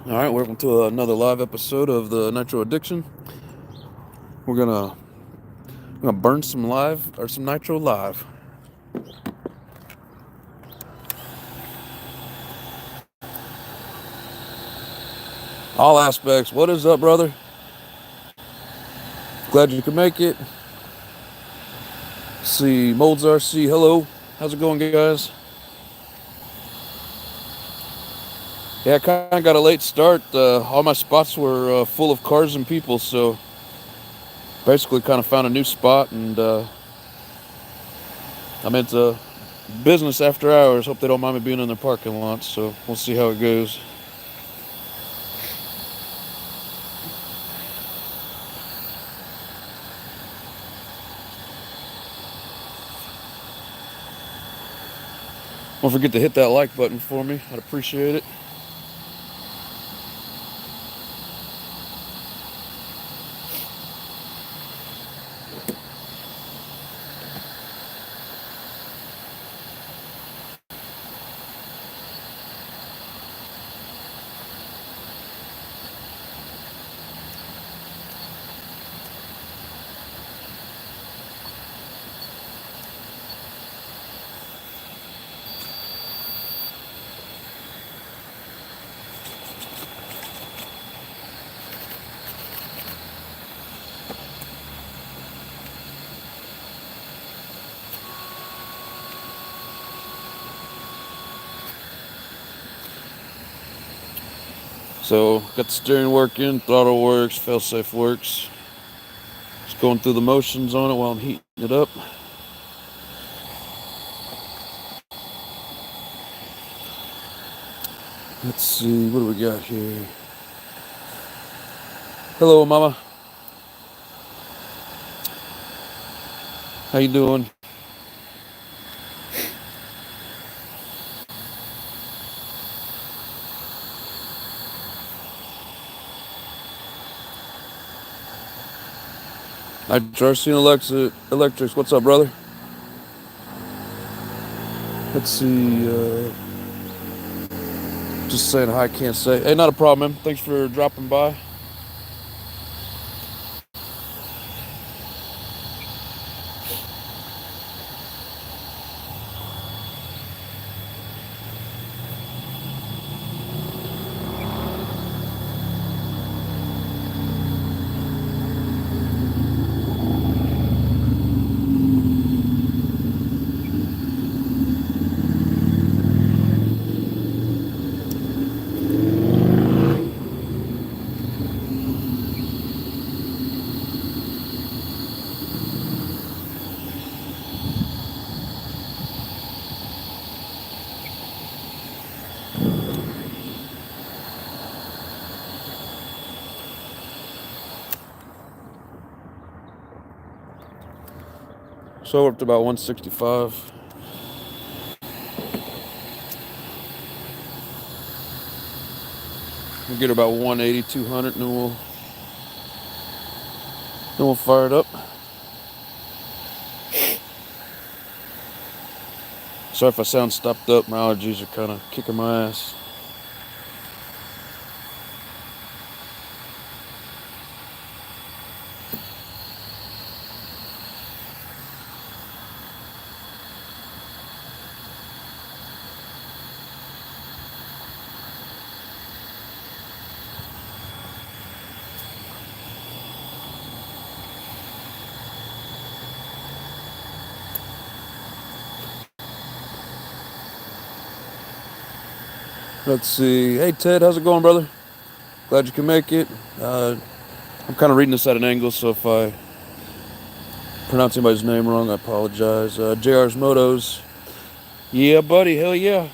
All right, welcome to another live episode of the Nitro Addiction. We're gonna burn some nitro live. All aspects. What is up, brother? Glad you could make it. See, Molds RC, hello. How's it going, guys? Yeah, I kind of got a late start. All my spots were full of cars and people, so basically kind of found a new spot, and I'm into business after hours. Hope they don't mind me being in their parking lot, so we'll see how it goes. Don't forget to hit that like button for me. I'd appreciate it. So, got the steering working, throttle works, failsafe works. Just going through the motions on it while I'm heating it up. Let's see, what do we got here? Hello, Mama. How you doing? NITRO ADDICTION Electrics, what's up, brother? Let's see, just saying hi, can't say. Hey, not a problem, man. Thanks for dropping by. So we're up to about 165. We'll get about 180, 200, and then we'll fire it up. Sorry if I sound stopped up. My allergies are kind of kicking my ass. Let's see. Hey, Ted, how's it going, brother? Glad you can make it. I'm kind of reading this at an angle, so if I pronounce anybody's name wrong, I apologize. JR's Motos. Yeah, buddy, hell yeah.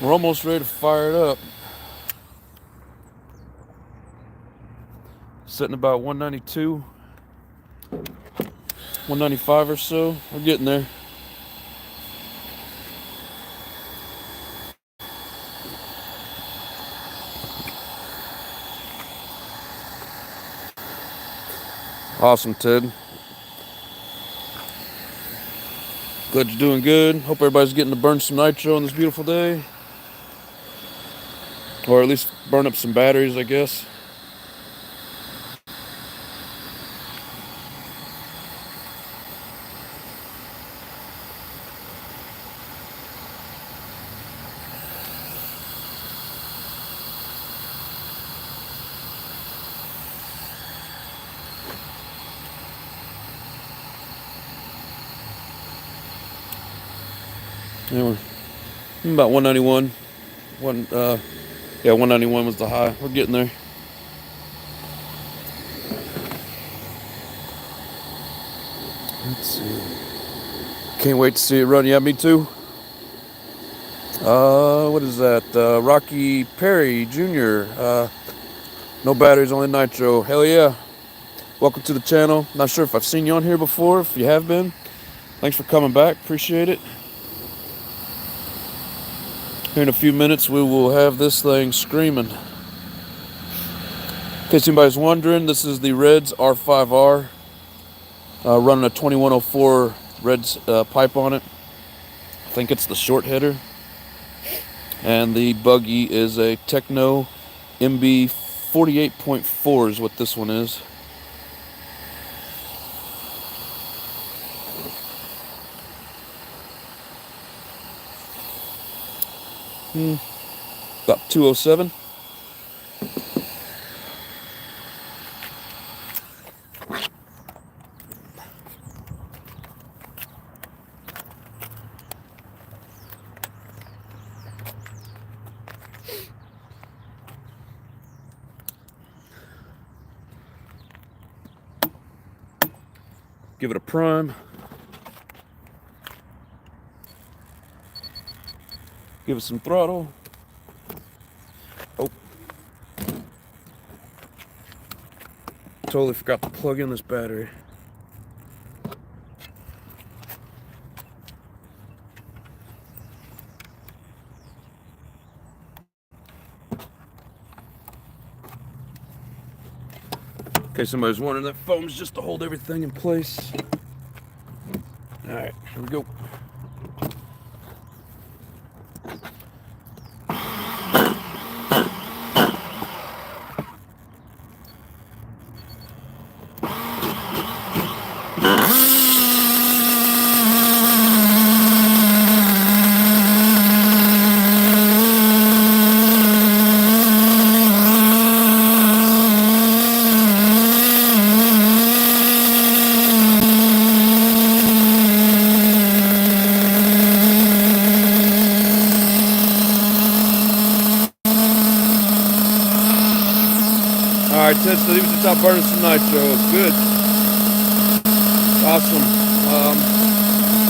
We're almost ready to fire it up. Sitting about 192, 195 or so. We're getting there. Awesome, Ted. Glad you're doing good. Hope everybody's getting to burn some nitro on this beautiful day. or at least burn up some batteries, I guess. Anyway, about 191. Yeah, 191 was the high. We're getting there. Let's see. Can't wait to see it run. Yeah, me too. What is that? Rocky Perry Jr. No batteries, only nitro. Hell yeah. Welcome to the channel. Not sure if I've seen you on here before. If you have been, thanks for coming back. Appreciate it. Here in a few minutes, we will have this thing screaming. In case anybody's wondering, this is the Reds R5R. Running a 2104 Reds pipe on it. I think it's the short header. And the buggy is a Techno MB 48.4 is what this one is. About 207. Give it a prime. Give it some throttle. Oh. Totally forgot to plug in this battery. In case somebody's wondering, that foam's just to hold everything in place. Alright, here we go. Alright, Ted, so leave it to top burning some nitro. Good. Awesome.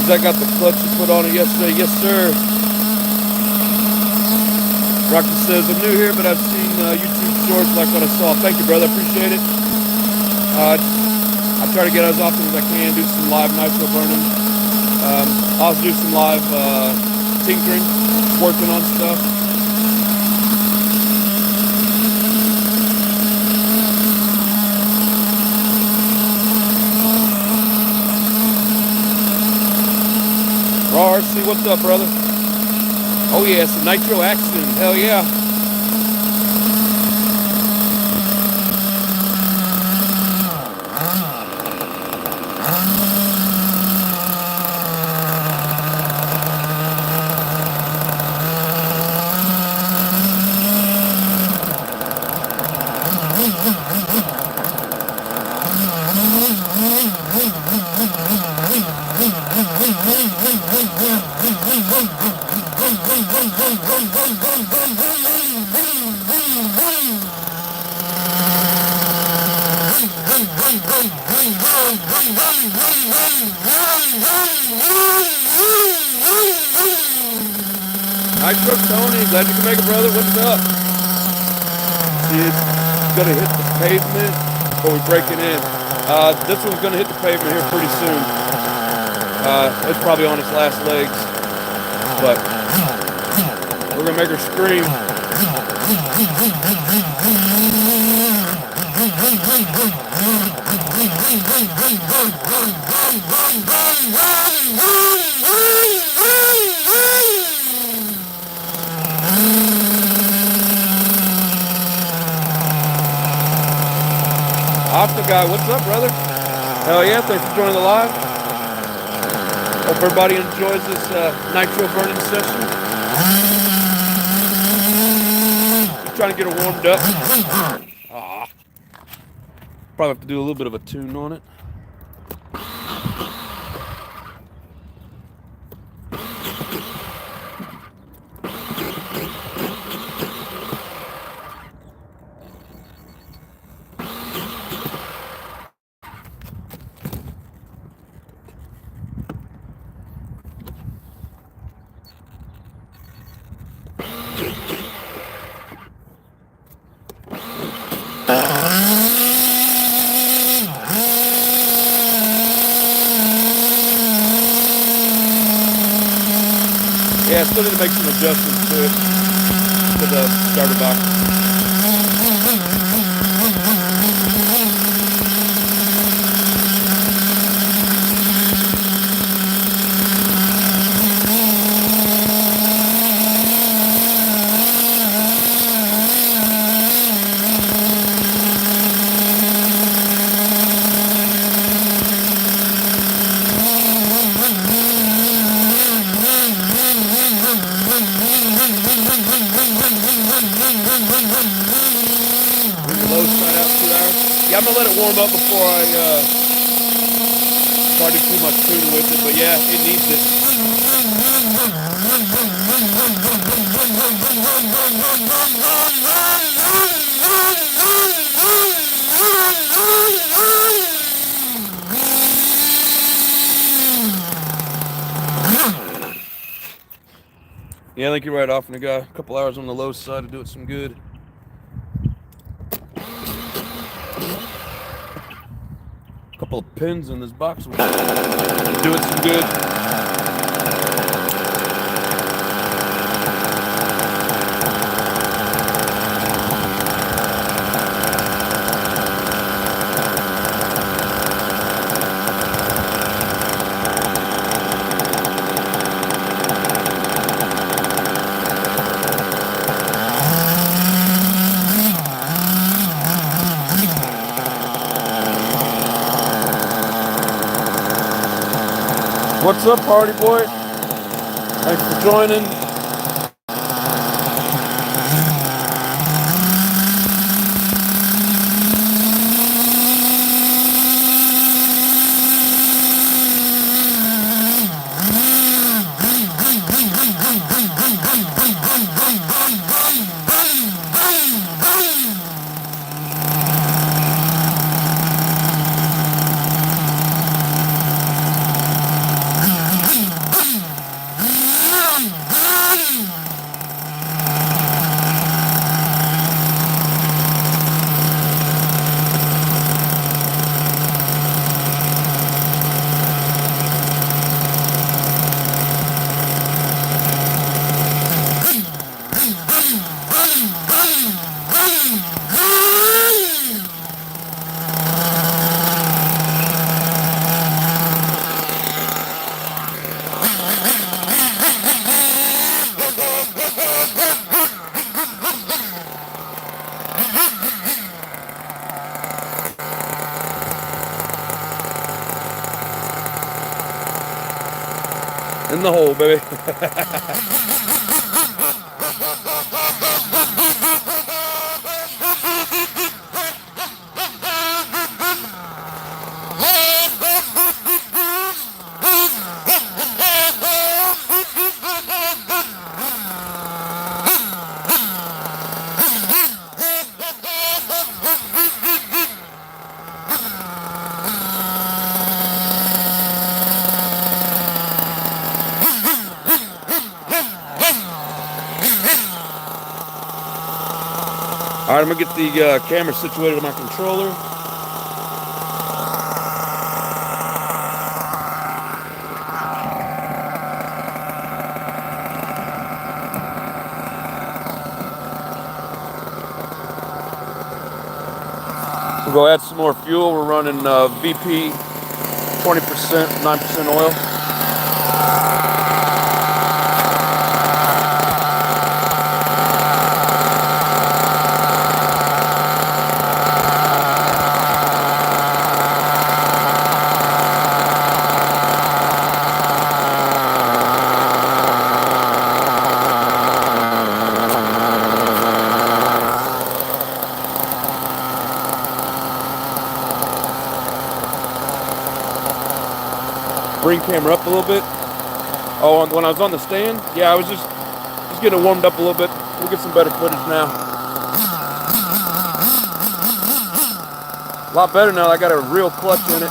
Zach got the clutch you put on it yesterday. Yes, sir. Rocky says, I'm new here, but I've seen YouTube shorts like what I saw. Thank you, brother. Appreciate it. I try to get as often as I can, do some live nitro burning. Also do some live tinkering, working on stuff. Raw RC, what's up, brother? Oh yeah, it's a NITRO ADDICTION. Hell yeah. Nitro Tony, glad you can make it, brother. What's up? See, it's gonna hit the pavement before we break it in. This one's gonna hit the pavement here pretty soon. It's probably on its last legs, but we're gonna make her scream. Oscar guy, what's up, brother? Hell yeah, thanks for joining the live. Hope everybody enjoys this nitro burning session. Just trying to get it warmed up. Probably have to do a little bit of a tune on it. Yeah, I still need to make some adjustments to it, to the starter box. Yeah, I'm gonna let it warm up before I start to do too much tuning with it, but yeah, it needs it. Yeah, I think you're right, off and a guy. A couple hours on the low side to do it some good. Couple of pins in this box will do it some good. What's up, party boy? Thanks for joining. In the hole, baby. All right, I'm gonna get the camera situated on my controller. We'll go add some more fuel. We're running VP 20%, 9% oil. bring camera up a little bit. Oh, when I was on the stand, yeah, I was just getting it warmed up a little bit. We'll get some better footage now. A lot better now. I got a real clutch in it.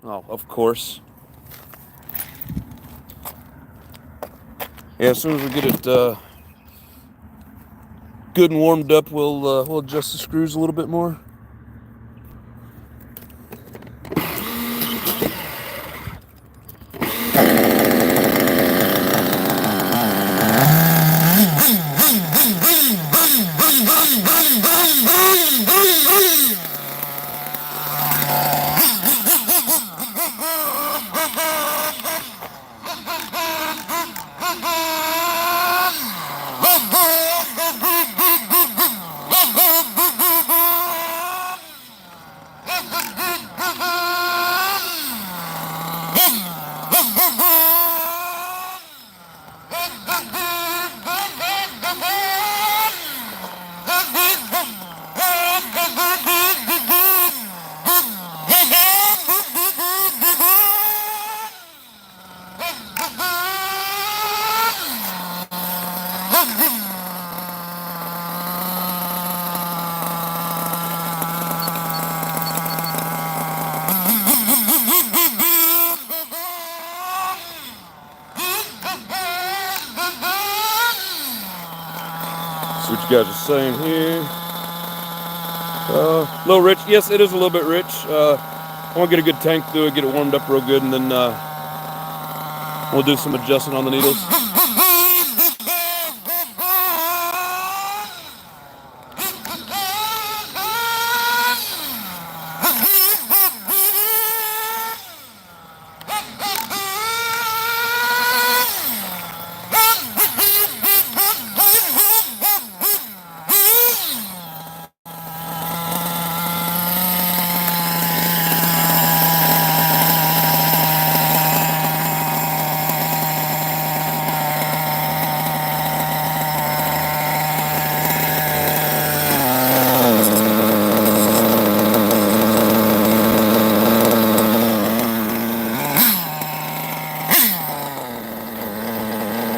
Oh, of course. Yeah, as soon as we get it good and warmed up, we'll adjust the screws a little bit more. See what you guys are saying here. A little rich. Yes, it is a little bit rich. I want to get a good tank through it, get it warmed up real good, and then we'll do some adjusting on the needles.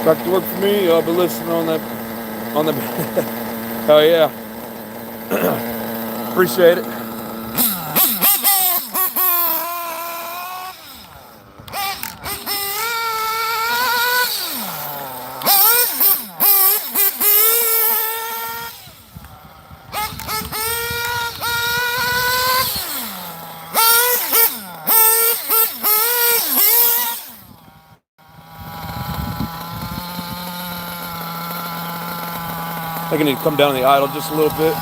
Back to work for me. I'll be listening on the. Oh yeah. Appreciate it. I think I need to come down the idle just a little bit.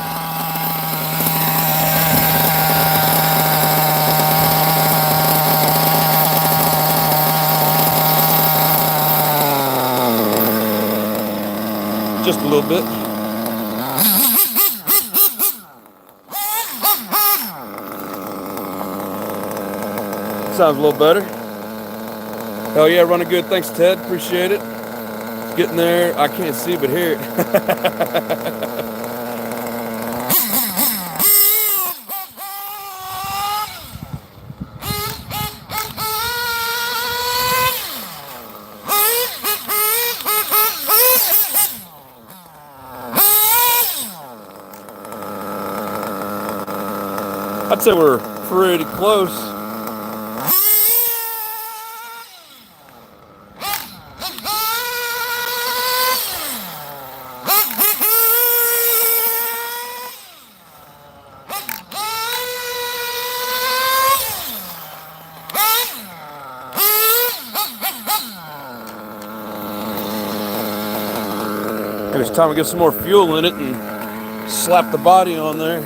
Just a little bit. Sounds a little better. Hell yeah, running good. Thanks, Ted. Appreciate it. Getting there. I can't see but hear it. I'd say we're pretty close. Maybe it's time to get some more fuel in it and slap the body on there.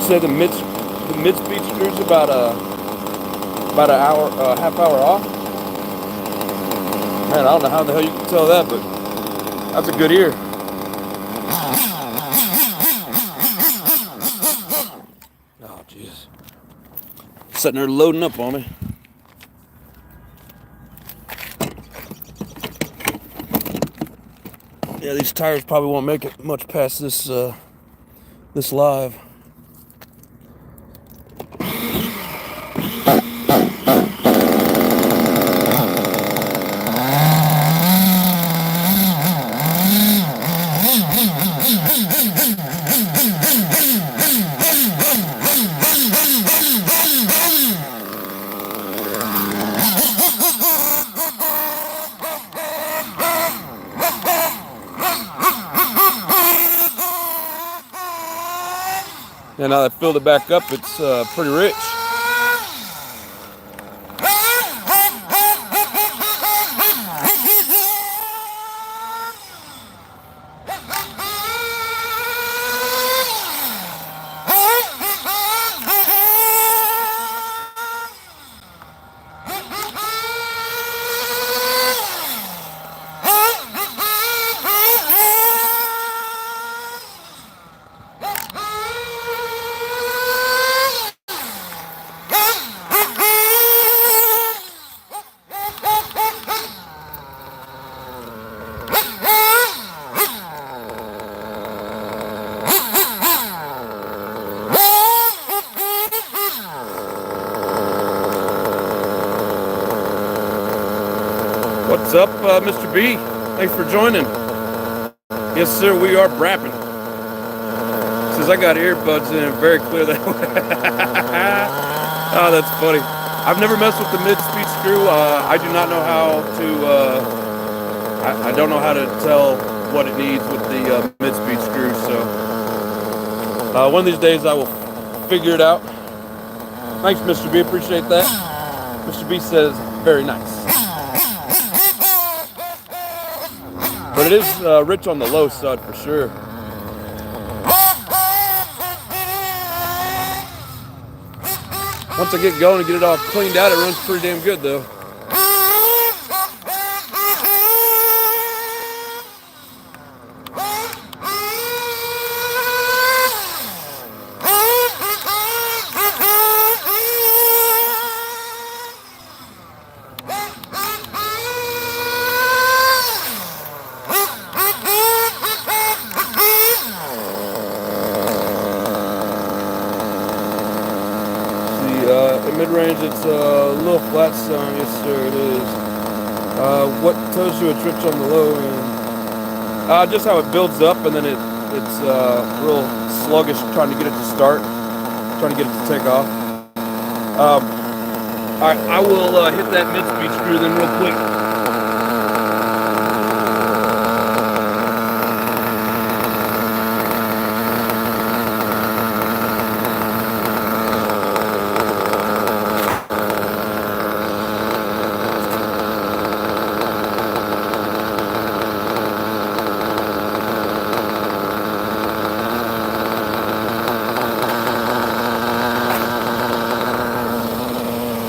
say the mid speed screws about an hour, half hour off. Man, I don't know how the hell you can tell that, but that's a good ear. Oh, jeez. Sitting there loading up on me. Yeah, these tires probably won't make it much past this this live. And now that I filled it back up, it's pretty rich. What's up, Mr. B? Thanks for joining. Yes, sir, we are brapping. Says I got earbuds in, very clear that way. Oh, that's funny. I've never messed with the mid-speed screw. I do not know how to, I don't know how to tell what it needs with the mid-speed screw, so one of these days I will figure it out. Thanks, Mr. B, appreciate that. Mr. B says, very nice. But it is rich on the low side for sure. Once I get going and get it all cleaned out, it runs pretty damn good though. Mid-range, it's a little flat sound. Yes, sir, it is. What tells you it's rich on the low end? Just how it builds up, and then it's real sluggish trying to get it to start, trying to get it to take off. All right, I will hit that mid-speed screw then real quick.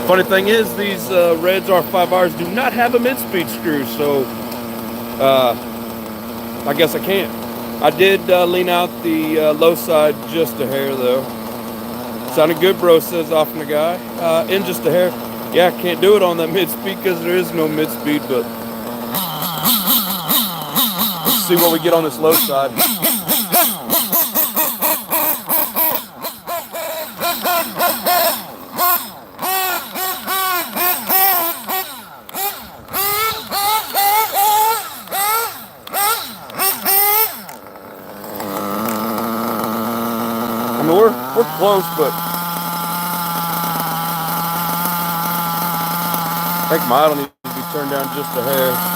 Funny thing is, these Reds R5Rs do not have a mid-speed screw, so I guess I can't. I did lean out the low side just a hair, though. Sounded good, bro, says off from the guy. In just a hair. Yeah, can't do it on that mid-speed because there is no mid-speed, but let's see what we get on this low side. I mean, we're close, but I think my idle needs to be turned down just a hair.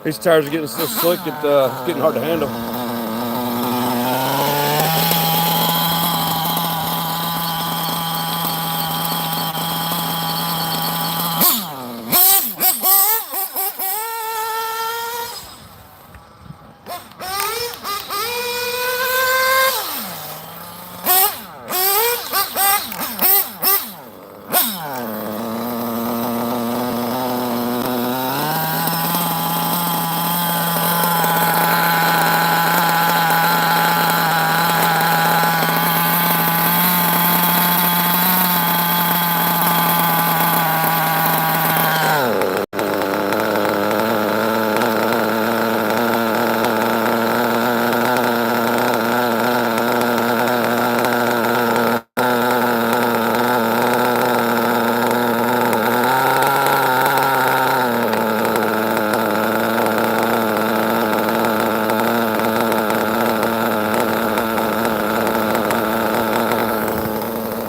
These tires are getting so slick, it's getting hard to handle.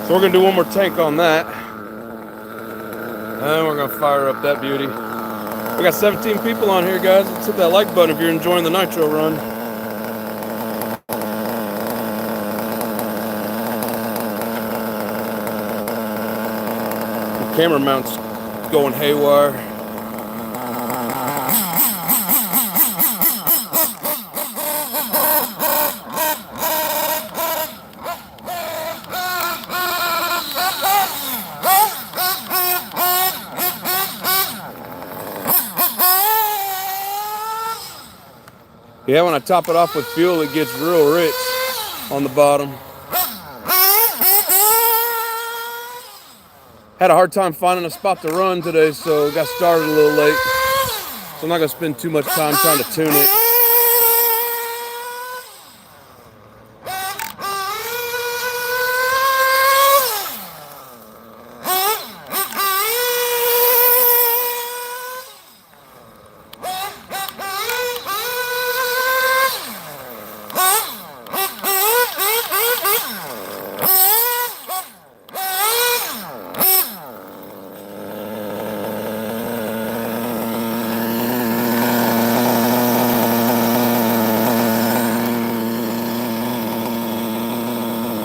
So we're gonna do one more tank on that. And we're gonna fire up that beauty. We got 17 people on here, guys. Let's hit that like button if you're enjoying the nitro run. The camera mount's going haywire. Yeah, when I top it off with fuel, it gets real rich on the bottom. Had a hard time finding a spot to run today, so got started a little late. So I'm not gonna spend too much time trying to tune it.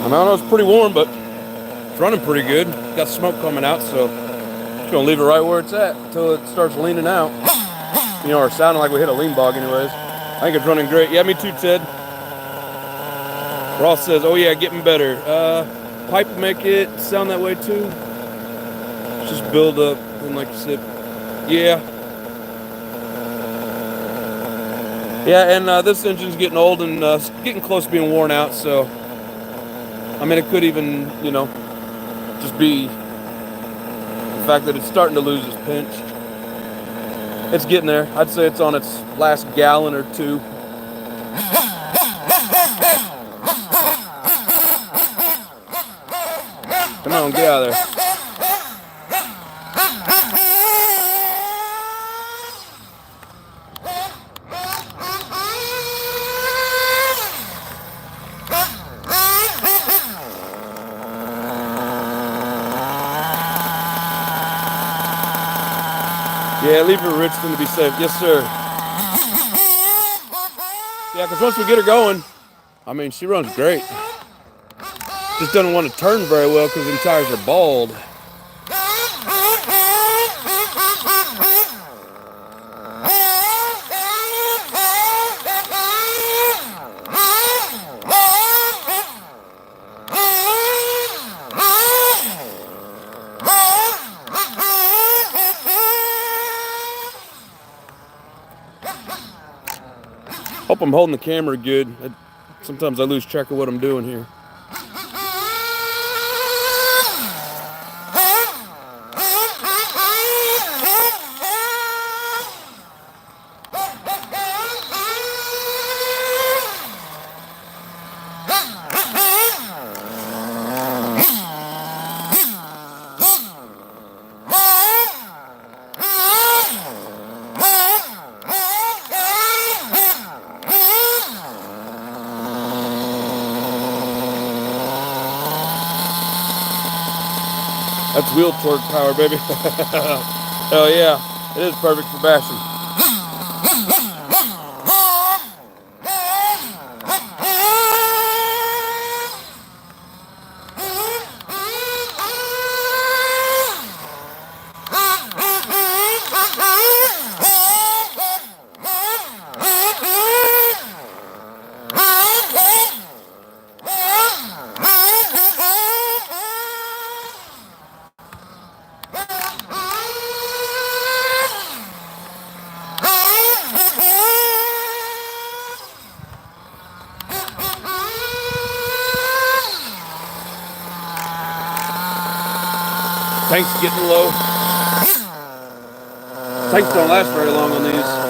I know it's pretty warm, but it's running pretty good. Got smoke coming out, so just gonna leave it right where it's at until it starts leaning out. You know, or sounding like we hit a lean bog anyways. I think it's running great. Yeah, me too, Ted. Ross says, oh yeah, getting better. Pipe make it sound that way too. Just build up, and like you said, yeah. Yeah, and this engine's getting old and getting close to being worn out, so I mean, it could even, you know, just be the fact that it's starting to lose its pinch. It's getting there. I'd say it's on its last gallon or two. Come on, get out of there. Yeah, leave her Richmond to be safe. Yes, sir. Yeah, because once we get her going, I mean, she runs great. Just doesn't want to turn very well because the tires are bald. Hope I'm holding the camera good. Sometimes I lose track of what I'm doing here. That's wheel torque power, baby. Hell yeah, it is perfect for bashing. Tank's getting low. Tanks don't last very long on these.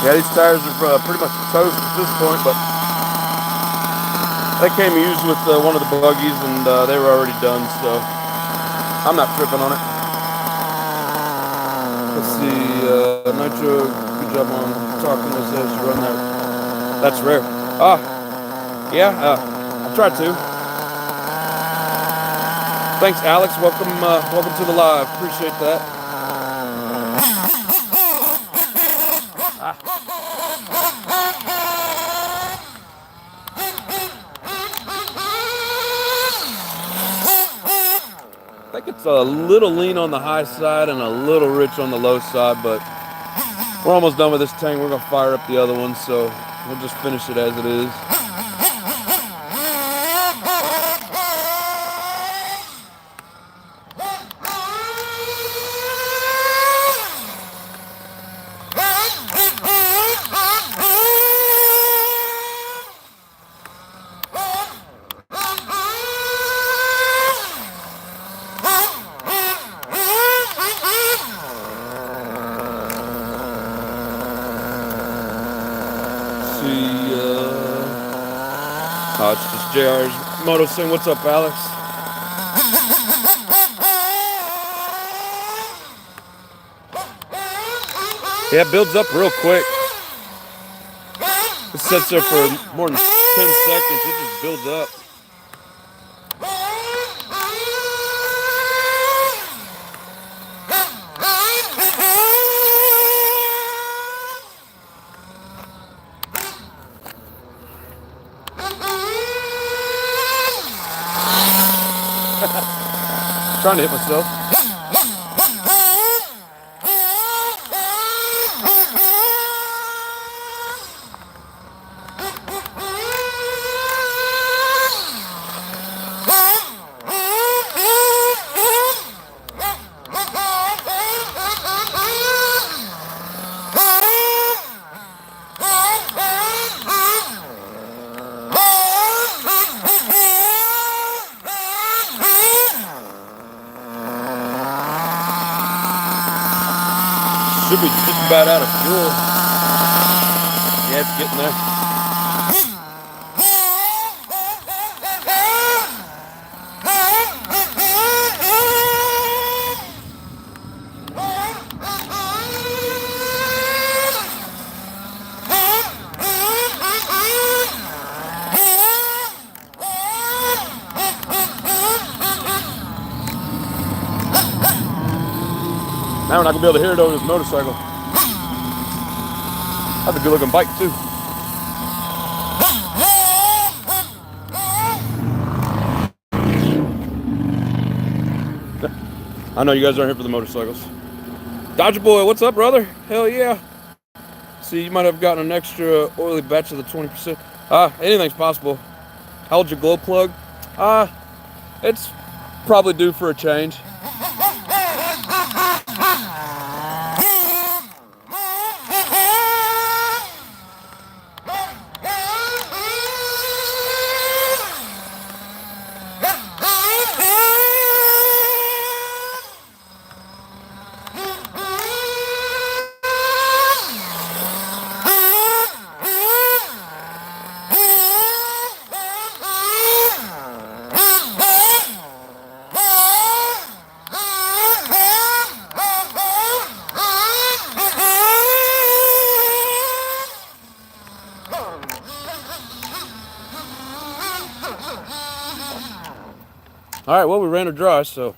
Yeah, these tires are pretty much toast at this point, but they came used with one of the buggies, and they were already done, so I'm not tripping on it. Let's see, Nitro, good job on talking to us as you run that. That's rare. Yeah, I tried to. Thanks, Alex. Welcome to the live. Appreciate that. I think it's a little lean on the high side and a little rich on the low side, but we're almost done with this tank. We're going to fire up the other one, so we'll just finish it as it is. It's just JR's Moto saying, what's up, Alex? Yeah, it builds up real quick. It sits there for more than 10 seconds. It just builds up. Trying to hit myself. Should be just about out of fuel. Yeah, it's getting there. Now we're not going to be able to hear it over this motorcycle. That's a good looking bike too. I know you guys aren't here for the motorcycles. Dodger Boy, what's up, brother? Hell yeah. See, you might have gotten an extra oily batch of the 20%. Anything's possible. How old's your glow plug? It's probably due for a change. All right, well, we ran her dry, so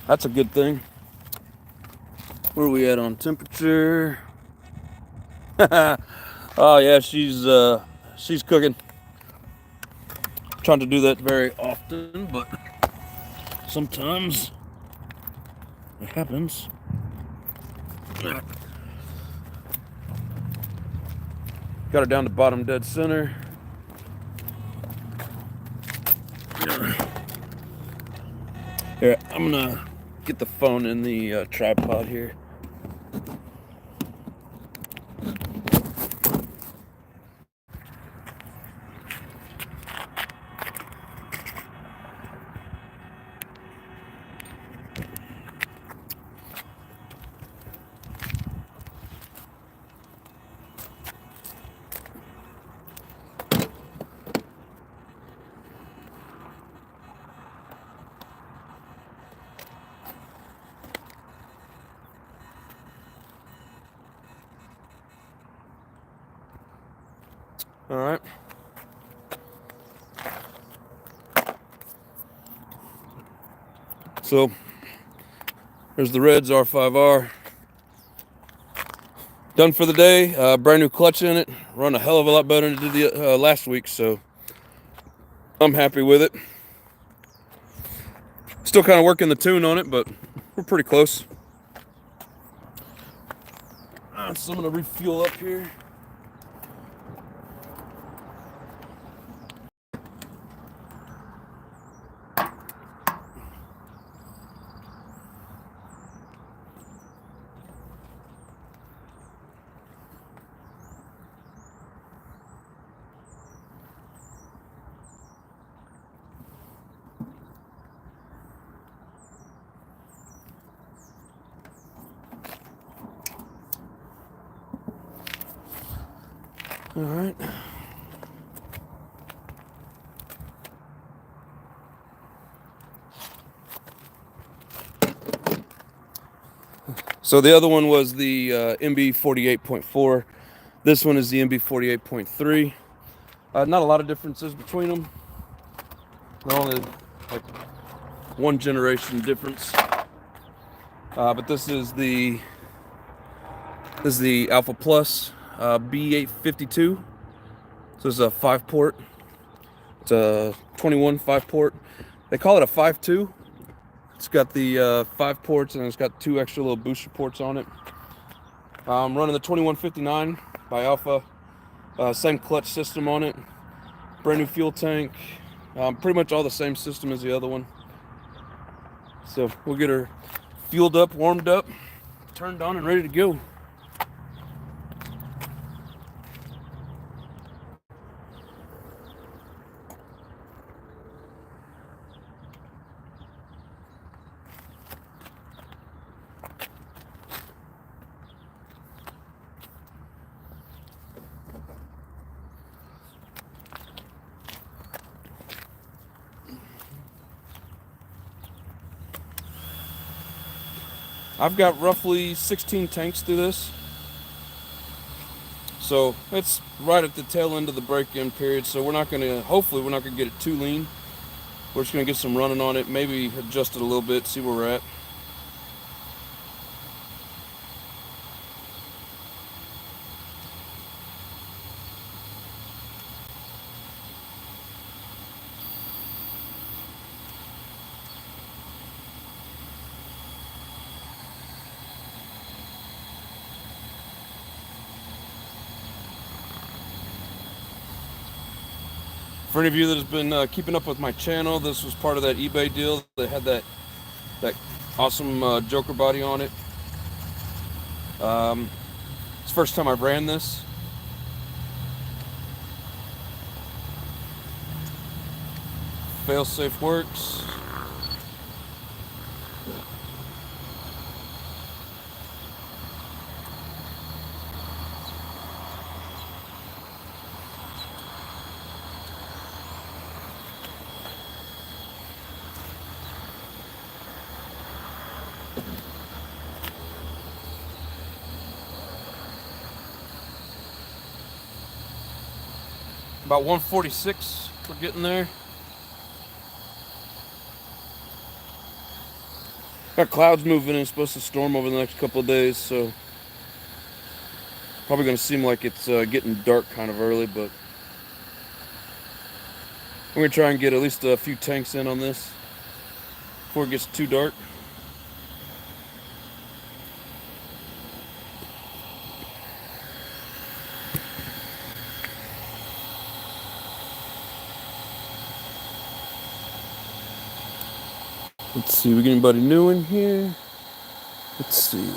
that's a good thing. Where are we at on temperature? Oh yeah, she's cooking. Trying to do that very often, but sometimes it happens. Got her down to bottom dead center. Here, I'm gonna get the phone in the tripod here. All right. So there's the Reds R5R. Done for the day. Brand new clutch in it. Run a hell of a lot better than it did the, last week, so I'm happy with it. Still kind of working the tune on it, but we're pretty close. So I'm gonna refuel up here. All right. So the other one was the MB 48.4. This one is the MB 48.3. Not a lot of differences between them. They're only like one generation difference. But this is the Alpha Plus B852. So this is a 5-port. It's a 21 5-port. They call it a 5.2. It's got the 5 ports and it's got 2 extra little booster ports on it. I'm running the 2159 by Alpha. Same clutch system on it. Brand new fuel tank. Pretty much all the same system as the other one. So we'll get her fueled up, warmed up, turned on, and ready to go. I've got roughly 16 tanks through this. So it's right at the tail end of the break-in period. So hopefully we're not gonna get it too lean. We're just gonna get some running on it, maybe adjust it a little bit, see where we're at. For any of you that has been keeping up with my channel, this was part of that eBay deal. They had that awesome Joker body on it. It's the first time I've ran this. Failsafe works. About 146, we're getting there. Got clouds moving in, supposed to storm over the next couple of days, so probably going to seem like it's getting dark kind of early, but we're going to try and get at least a few tanks in on this before it gets too dark. Let's see, we get anybody new in here? Let's see.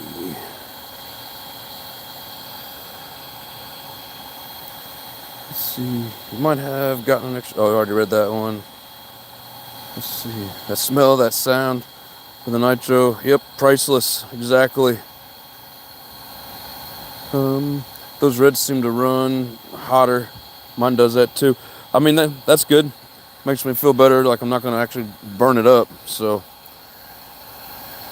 Let's see. We might have gotten an extra. Oh, I already read that one. Let's see. That smell, that sound with the nitro. Yep, priceless. Exactly. Those reds seem to run hotter. Mine does that too. I mean, that's good. Makes me feel better. Like I'm not going to actually burn it up. So,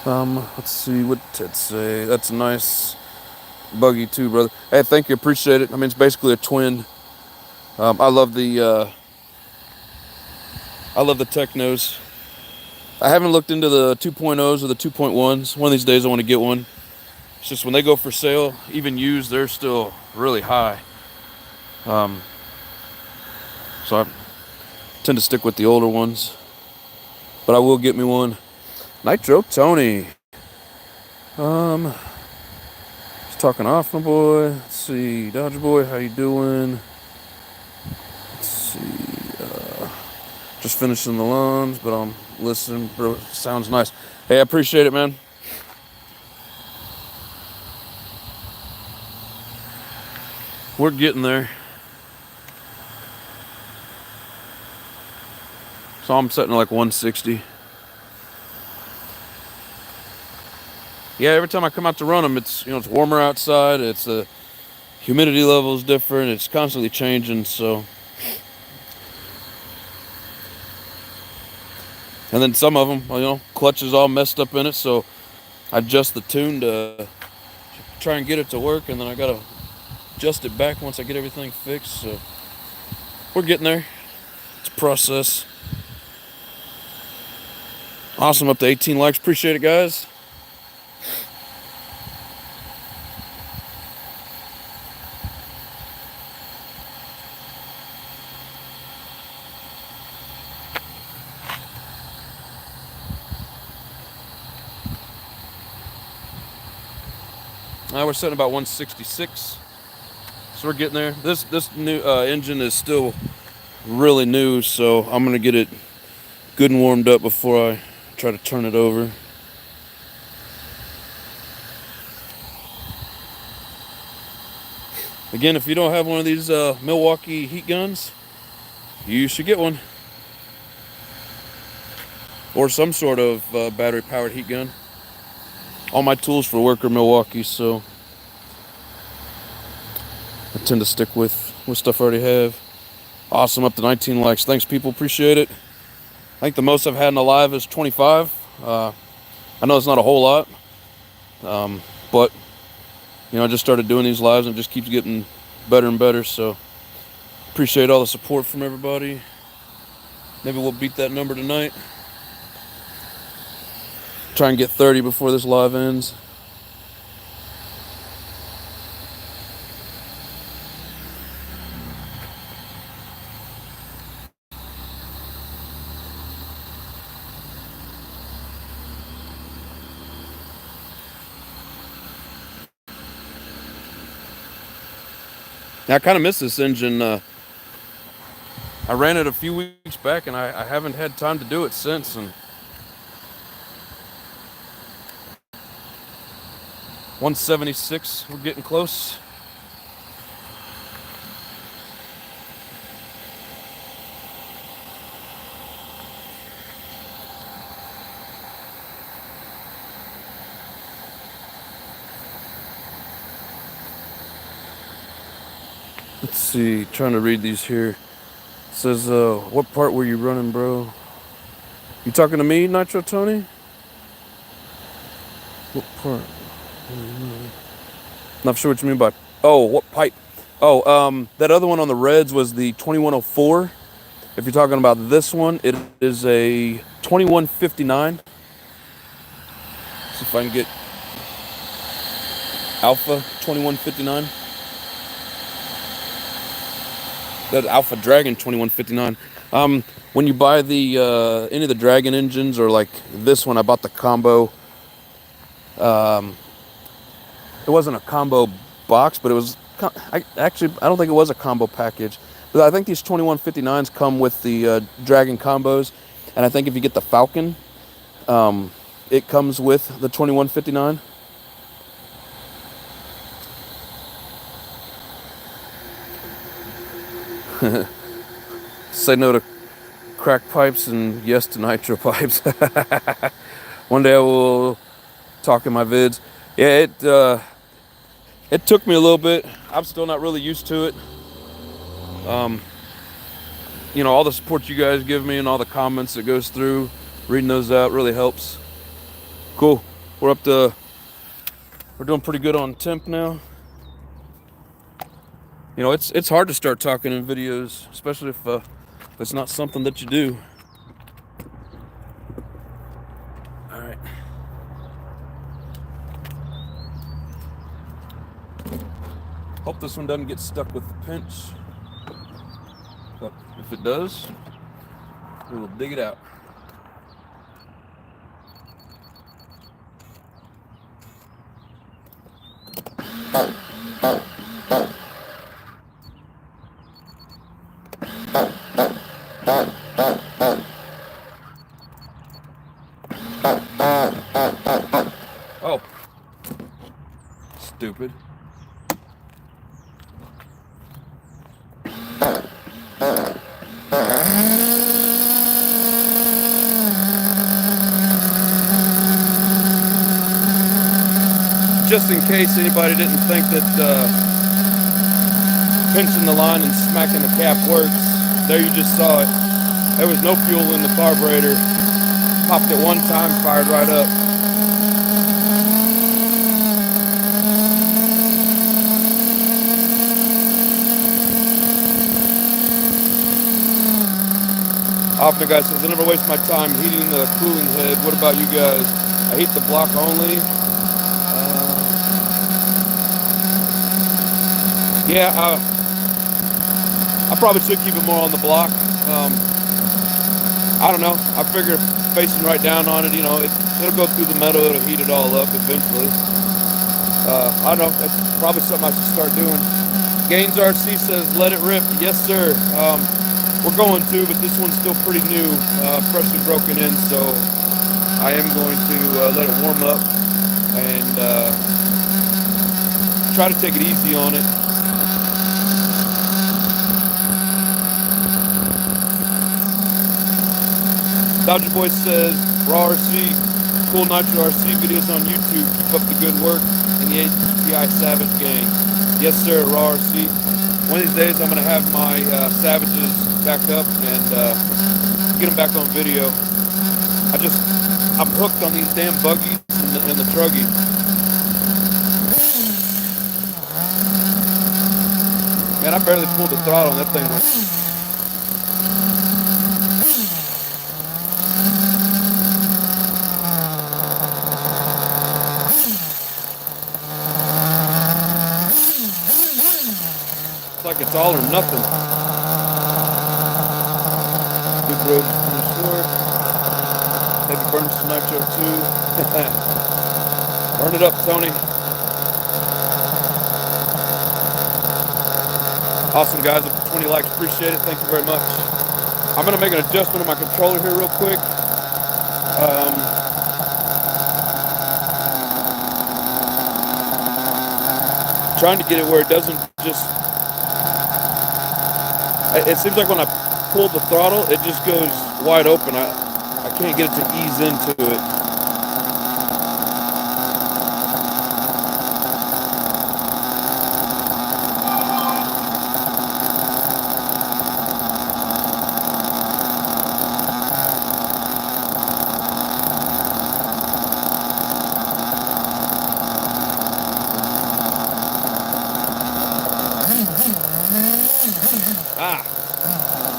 let's see what Ted say. That's a nice buggy too, brother. Hey, thank you. Appreciate it. I mean, it's basically a twin. I love the Technos. I haven't looked into the 2.0s or the 2.1s. One of these days I want to get one. It's just when they go for sale, even used, they're still really high. So I tend to stick with the older ones. But I will get me one. Nitro Tony. Just talking off, my boy. Let's see. Dodger boy, how you doing? Let's see. Just finishing the lawns, but I'm listening, bro. Sounds nice. Hey, I appreciate it, man. We're getting there. So I'm setting like 160. Yeah, every time I come out to run them, it's it's warmer outside. It's the humidity level is different. It's constantly changing. So, and then some of them, clutch is all messed up in it. So I adjust the tune to try and get it to work, and then I gotta adjust it back once I get everything fixed. So we're getting there. It's a process. Awesome, up to 18 likes. Appreciate it, guys. Now we're setting about 166. So we're getting there. This new engine is still really new, so I'm gonna get it good and warmed up before I try to turn it over. Again, if you don't have one of these Milwaukee heat guns, you should get one. Or some sort of battery-powered heat gun. All my tools for work are Milwaukee, so I tend to stick with stuff I already have. Awesome, up to 19 likes. Thanks, people. Appreciate it. I think the most I've had in a live is 25. I know it's not a whole lot, but I just started doing these lives and it just keeps getting better and better. So appreciate all the support from everybody. Maybe we'll beat that number tonight. Try and get 30 before this live ends. Now, I kind of miss this engine. I ran it a few weeks back, and I haven't had time to do it since. And 176, we're getting close. Let's see, trying to read these here. It says, what part were you running, bro? You talking to me, Nitro Tony? What part? Not sure what you mean by, what pipe? That other one on the Reds was the 2104. If you're talking about this one, it is a 2159. See if I can get Alpha 2159. That Alpha Dragon 2159. When you buy the any of the Dragon engines, or like this one, I bought the combo. It wasn't a combo box, but it was. I don't think it was a combo package. But I think these 2159s come with the Dragon combos, and I think if you get the Falcon, it comes with the 2159. Say no to crack pipes and yes to nitro pipes. One day I will talk in my vids. Yeah, it took me a little bit. I'm still not really used to it. You know, all the support you guys give me and all the comments that goes through, reading those out really helps. Cool. We're doing pretty good on temp now. You know, it's hard to start talking in videos, especially if it's not something that you do. All right. Hope this one doesn't get stuck with the pinch. But if it does, we will dig it out. Oh, stupid. Just in case anybody didn't think that pinching the line and smacking the cap works, there you just saw it. There was no fuel in the carburetor. Popped it one time, fired right up. Often guys says, I never waste my time heating the cooling head. What about you guys? I heat the block only. Yeah, I probably should keep it more on the block. I don't know. I figure facing right down on it, you know, it'll go through the metal, it'll heat it all up eventually. I don't know. That's probably something I should start doing. Gaines RC says, let it rip. Yes, sir. We're going to, but this one's still pretty new, freshly broken in, so I am going to let it warm up and try to take it easy on it. Dodger Boy says, Raw RC, cool Nitro RC videos on YouTube. Keep up the good work in the HPI Savage gang. Yes, sir, Raw RC. One of these days I'm going to have my Savages back up and get them back on video. I'm hooked on these damn buggies and the truggy. Man, I barely pulled the throttle and that thing went. It's like it's all or nothing. Good road short. Heavy burn some nitro too. Burn it up, Tony. Awesome, guys. 20 likes, appreciate it. Thank you very much. I'm gonna make an adjustment on my controller here real quick. Trying to get it where it doesn't just. It seems like when I pull the throttle, it just goes wide open. I can't get it to ease into it.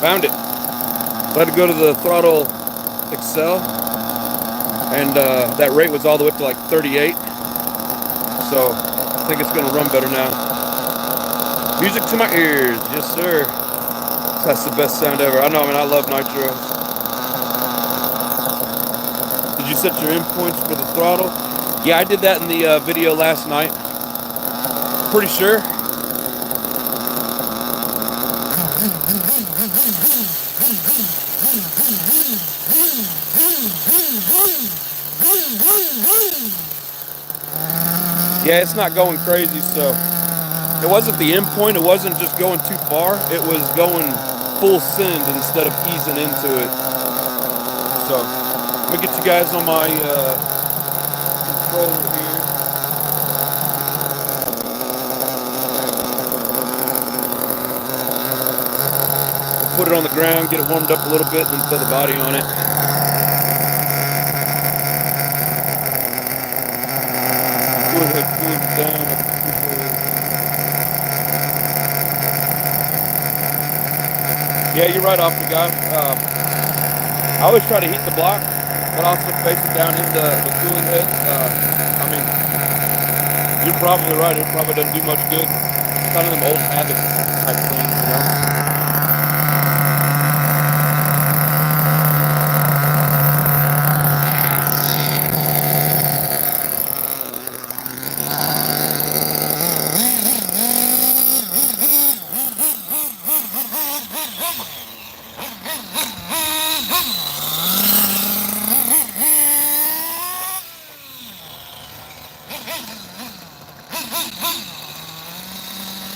Found it. So I had to go to the throttle Excel and that rate was all the way up to like 38. So I think it's gonna run better now. Music to my ears, yes sir. That's the best sound ever. I know, I mean, I love nitro. Did you set your endpoints for the throttle? Yeah, I did that in the video last night. Pretty sure. Yeah, it's not going crazy, so it wasn't the end point, it wasn't just going too far, it was going full send instead of easing into it. So, let me get you guys on my controller here. We'll put it on the ground, get it warmed up a little bit, then throw the body on it. Go ahead, cool it down. Yeah, you're right off the guy. I always try to heat the block, but also face it down into the cooling head. I mean, you're probably right. It probably doesn't do much good. It's kind of them old habit type things, you know?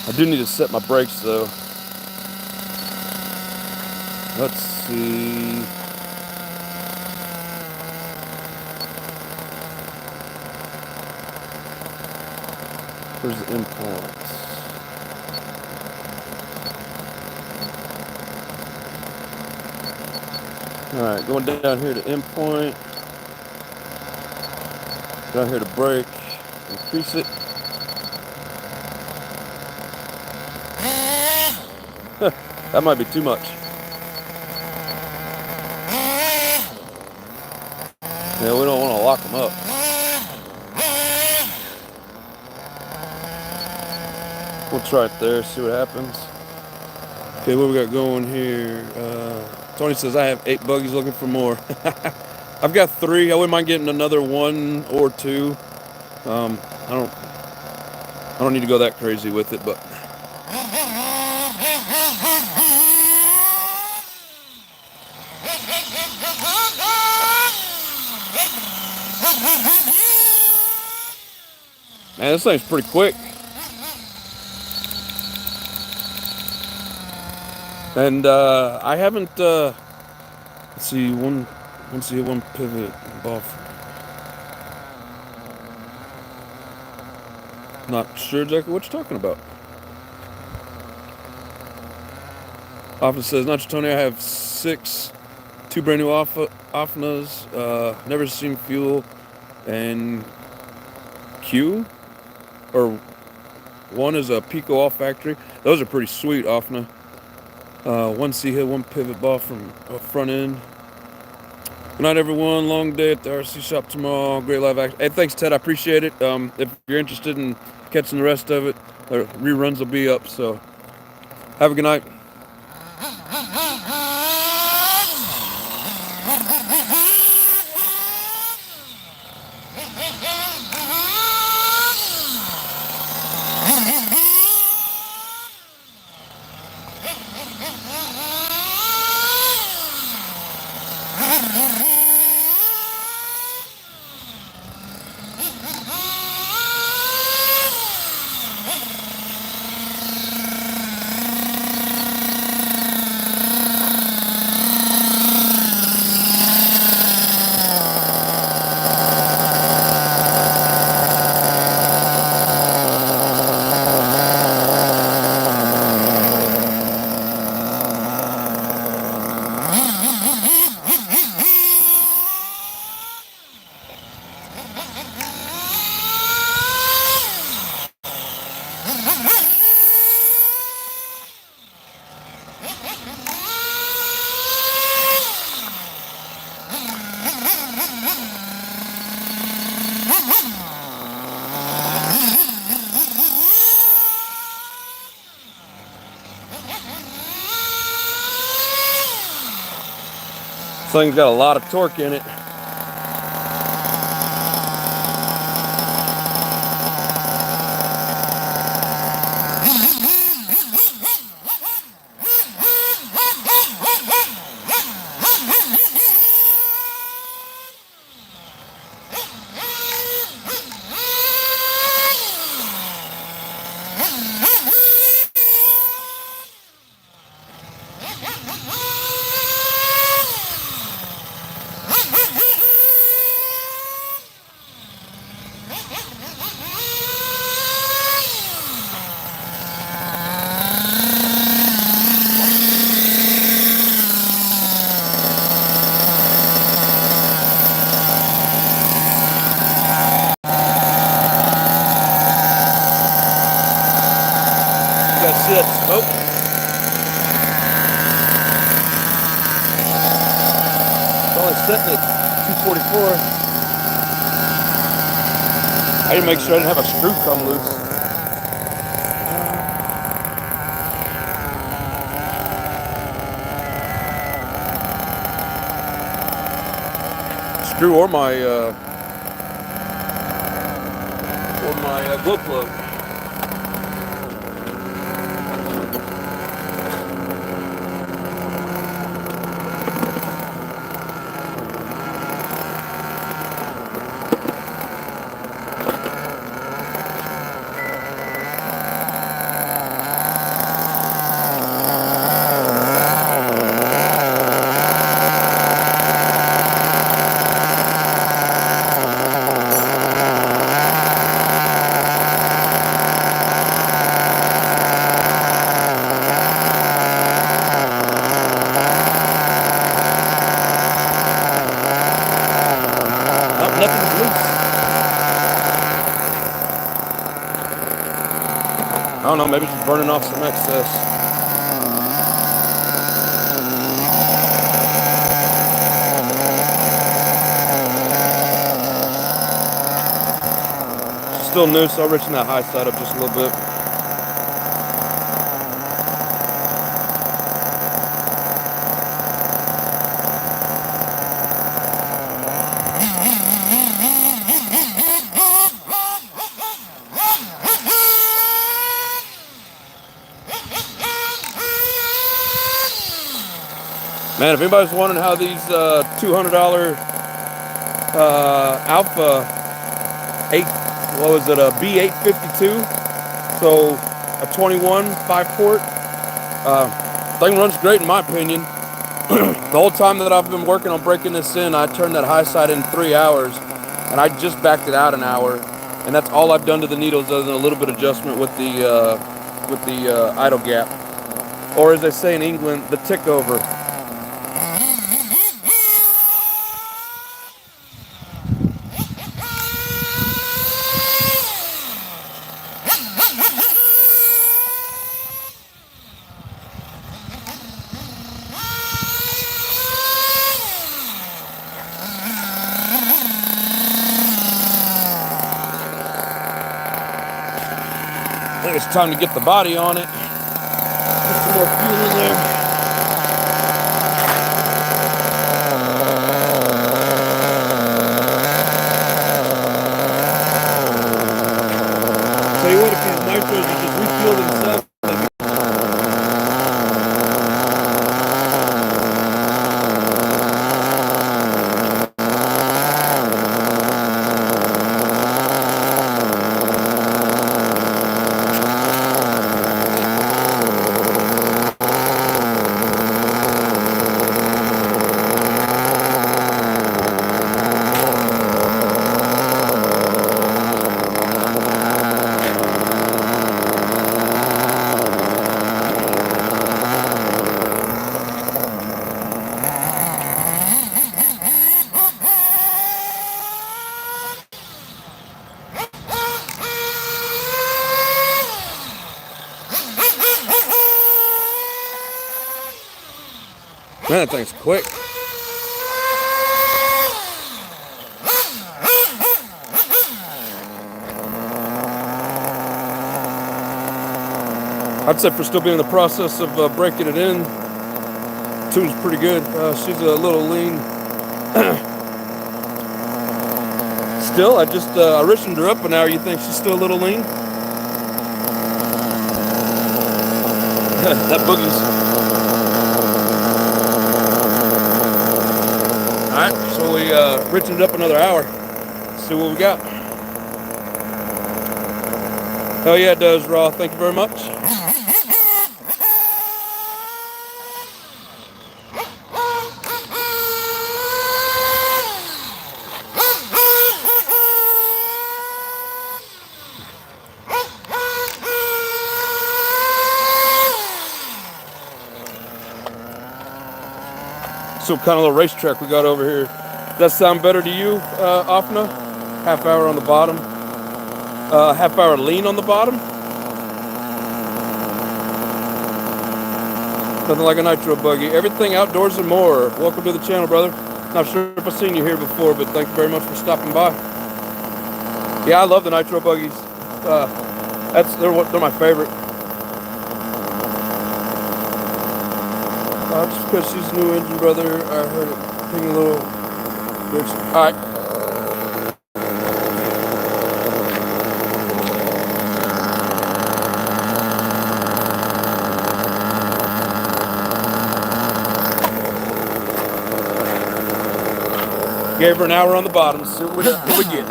I do need to set my brakes though. Let's see. Where's the endpoints? Alright, going down here to endpoint. Down here to brake. Increase it. That might be too much. Yeah, we don't want to lock them up. We'll try it there, see what happens. Okay, what we got going here? Tony says I have 8 buggies, looking for more. I've got 3. I wouldn't mind getting another 1 or 2. I don't need to go that crazy with it, but. Man, this thing's pretty quick. And I haven't, let's see, one pivot off. Not sure exactly what you're talking about. Office says, not Tony, I have 6, 2 brand new Offnas, never seen fuel, and Q, or one is a Pico off factory. Those are pretty sweet, Offna. 1 C-head, 1 pivot bar from front end. Good night, everyone. Long day at the RC shop tomorrow. Great live action. Hey, thanks, Ted. I appreciate it. If you're interested in catching the rest of it, reruns will be up. So, have a good night. This thing's got a lot of torque in it. See that smoke? It's only sitting at 244. I didn't make sure I didn't have a screw come loose. Screw or my glow plug. Nothing's loose. I don't know, maybe it's burning off some excess. Still new, so I'll richen that high side up just a little bit. Man, if anybody's wondering how these $200 Alpha 8, what was it, a B852, so a 21 5-port, thing runs great in my opinion. The whole time that I've been working on breaking this in, I turned that high side in 3 hours, and I just backed it out an hour, and that's all I've done to the needles other than a little bit of adjustment with the idle gap, or as they say in England, the tick over. I think it's time to get the body on it. Put some more fuel in there. Tell you what, if these nitros are just refuel themselves. Man, that thing's quick. I'd say for still being in the process of breaking it in, Tune's pretty good. She's a little lean. Still, I richened her up an hour. You think she's still a little lean? That boogie's. Alright, so we richened up another hour. Let's see what we got. Hell yeah, it does, Raw. Thank you very much. Some kind of little racetrack we got over here. Does that sound better to you, Afna? Half hour on the bottom. Half hour lean on the bottom. Nothing like a nitro buggy. Everything outdoors and more. Welcome to the channel, brother. Not sure if I've seen you here before, but thank you very much for stopping by. Yeah, I love the nitro buggies. They're my favorite. Just because she's a new engine, brother, I heard it ping a little. Alright. Gave her an hour on the bottom, see what we get.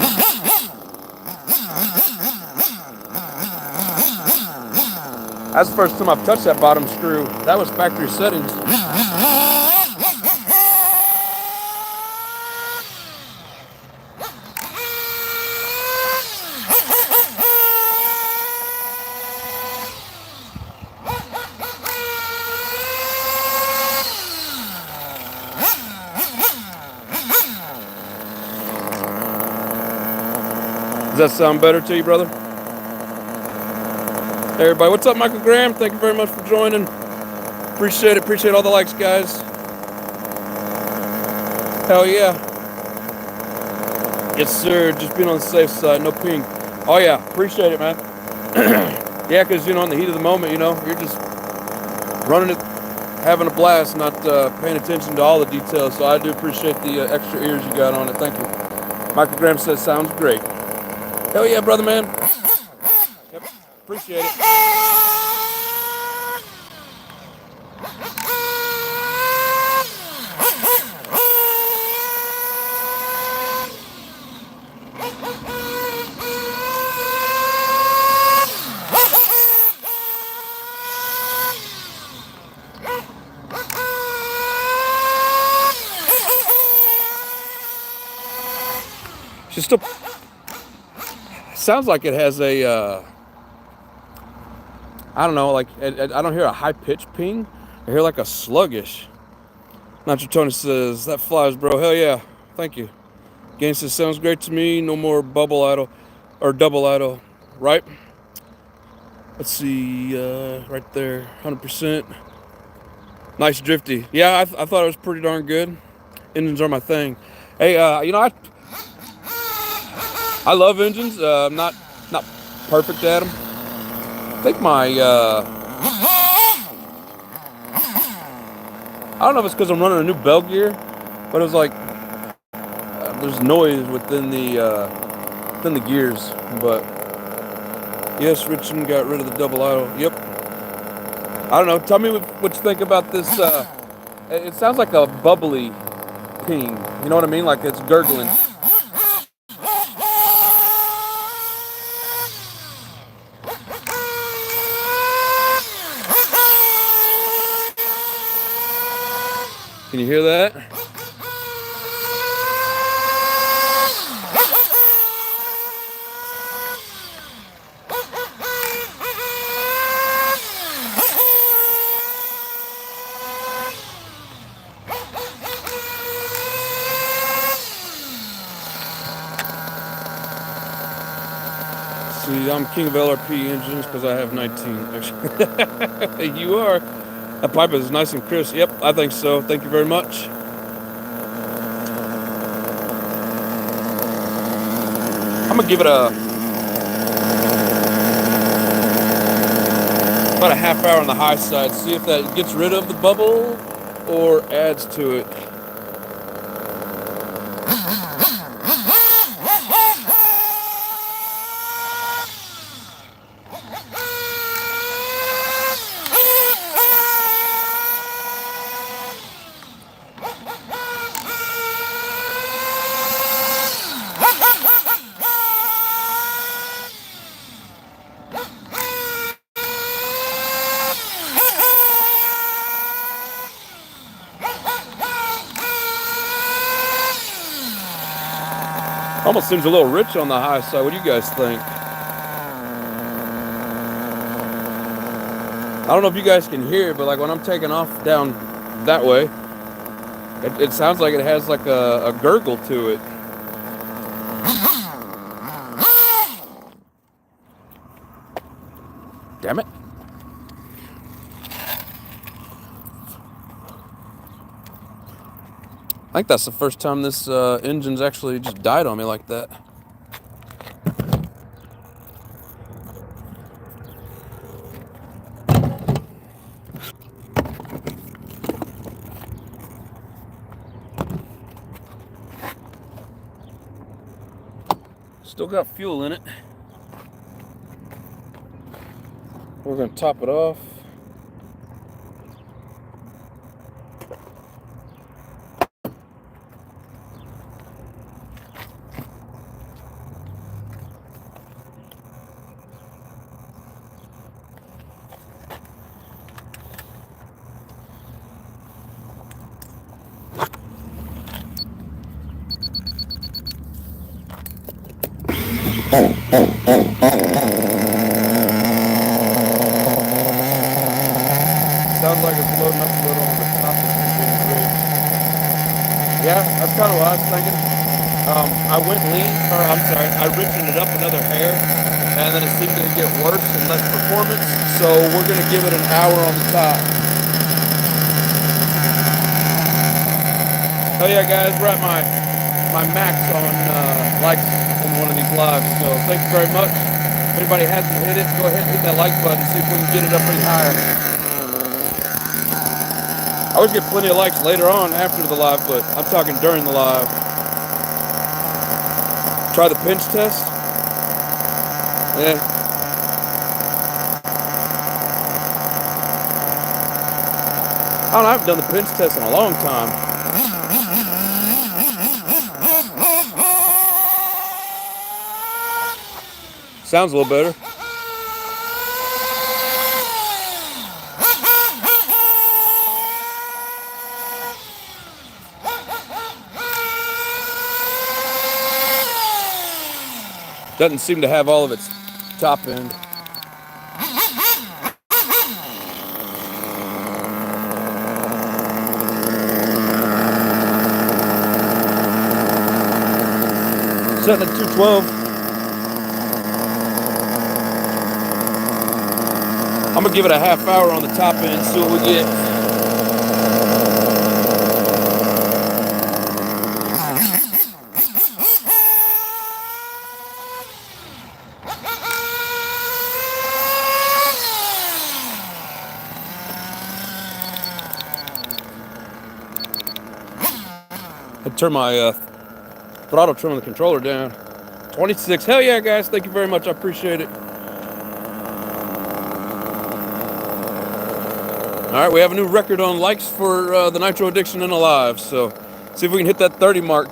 That's the first time I've touched that bottom screw. That was factory settings. Does that sound better to you, brother? Hey, everybody. What's up, Michael Graham? Thank you very much for joining. Appreciate it. Appreciate all the likes, guys. Hell yeah. Yes, sir. Just being on the safe side. No ping. Oh, yeah. Appreciate it, man. Yeah, because, you know, in the heat of the moment, you know, you're just running it, having a blast, not paying attention to all the details. So I do appreciate the extra ears you got on it. Thank you. Michael Graham says, sounds great. Hell yeah, brother, man. Yep. Appreciate it. She's still... Sounds like it has a, I don't know, like, I don't hear a high-pitched ping. I hear like a sluggish. Nitro Tony says, that flies, bro. Hell yeah. Thank you. Gain says, sounds great to me. No more bubble idle, or double idle, right? Let's see, right there, 100%. Nice drifty. Yeah, I thought it was pretty darn good. Engines are my thing. Hey, you know, I love engines. I'm not perfect at them. I think my I don't know if it's because I'm running a new bell gear, but it was like there's noise within the gears. But yes, Richard got rid of the double idle. Yep. I don't know. Tell me what you think about this. It sounds like a bubbly ping. You know what I mean? Like it's gurgling. Can you hear that? See, I'm king of LRP engines because I have 19. Actually, you are. That pipe is nice and crisp. Yep, I think so. Thank you very much. I'm gonna give it about a half hour on the high side. See if that gets rid of the bubble or adds to it. Almost seems a little rich on the high side. What do you guys think? I don't know if you guys can hear it, but like when I'm taking off down that way, it sounds like it has like a gurgle to it. Damn it. I think that's the first time this engine's actually just died on me like that. Still got fuel in it. We're going to top it off. Sounds like it's loading up a little on the top of the bridge. Yeah, that's kind of what I was thinking. I went lean, or I'm sorry, I richened it up another hair, and then it seemed to get worse and less performance, so we're going to give it an hour on the top. Oh yeah, guys, we're at my max on likes in one of these lives, so thank you very much. If anybody hasn't hit it, go ahead and hit that like button, see if we can get it up any higher. I always get plenty of likes later on after the live, but I'm talking during the live. Try the pinch test. Yeah. I don't know, I haven't done the pinch test in a long time. Sounds a little better. Doesn't seem to have all of its top end. Setting at 212. I'm gonna give it a half hour on the top end, see what we get. I turn my throttle trim on the controller down. 26. Hell yeah, guys. Thank you very much. I appreciate it. All right, we have a new record on likes for the Nitro Addiction and Alive. So see if we can hit that 30 mark.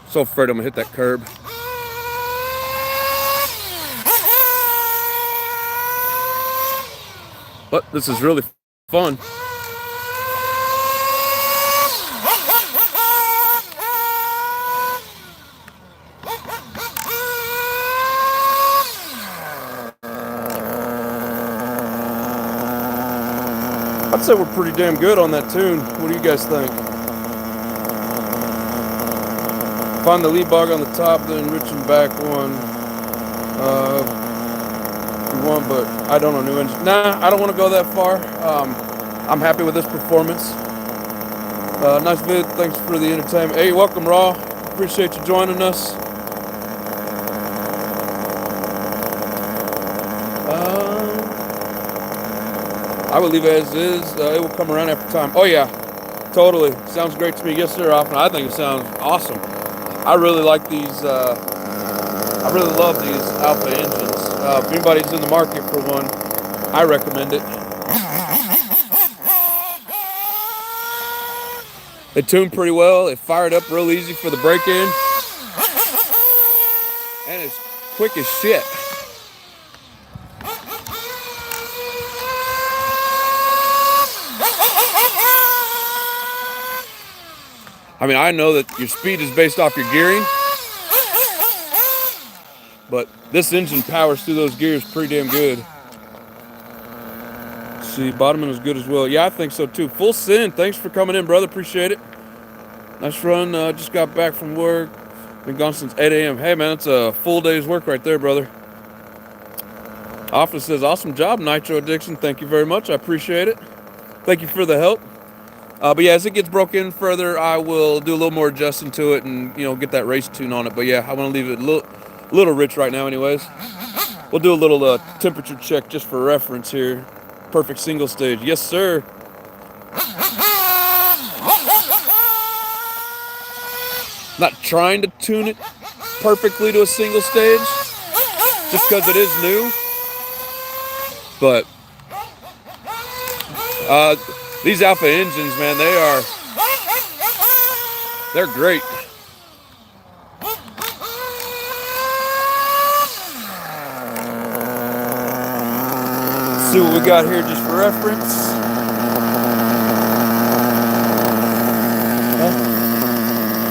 So afraid I'm gonna hit that curb. But this is really fun. I'd say we're pretty damn good on that tune. What do you guys think? Find the lead bog on the top, then enriching back one. We one, but I don't know new engine. Nah, I don't want to go that far. I'm happy with this performance. Nice vid. Thanks for the entertainment. Hey, welcome, Raw. Appreciate you joining us. I will leave it as is. It will come around after time. Oh yeah, totally. Sounds great to me. Yes, sir. Often. I think it sounds awesome. I really like these. I really love these Alpha engines. If anybody's in the market for one, I recommend it. They tune pretty well. It fired up real easy for the break-in, and it's quick as shit. I mean, I know that your speed is based off your gearing, but this engine powers through those gears pretty damn good. See, bottoming is good as well. Yeah, I think so too. Full send. Thanks for coming in, brother. Appreciate it. Nice run. Just got back from work. Been gone since 8 a.m. Hey, man, it's a full day's work right there, brother. Office says, awesome job, Nitro Addiction. Thank you very much. I appreciate it. Thank you for the help. But yeah, as it gets broken further, I will do a little more adjusting to it and, you know, get that race tune on it. But yeah, I want to leave it a little rich right now anyways. We'll do a little temperature check just for reference here. Perfect single stage. Yes, sir. Not trying to tune it perfectly to a single stage just because it is new. But these Alpha engines, man, they're great. Let's see what we got here just for reference.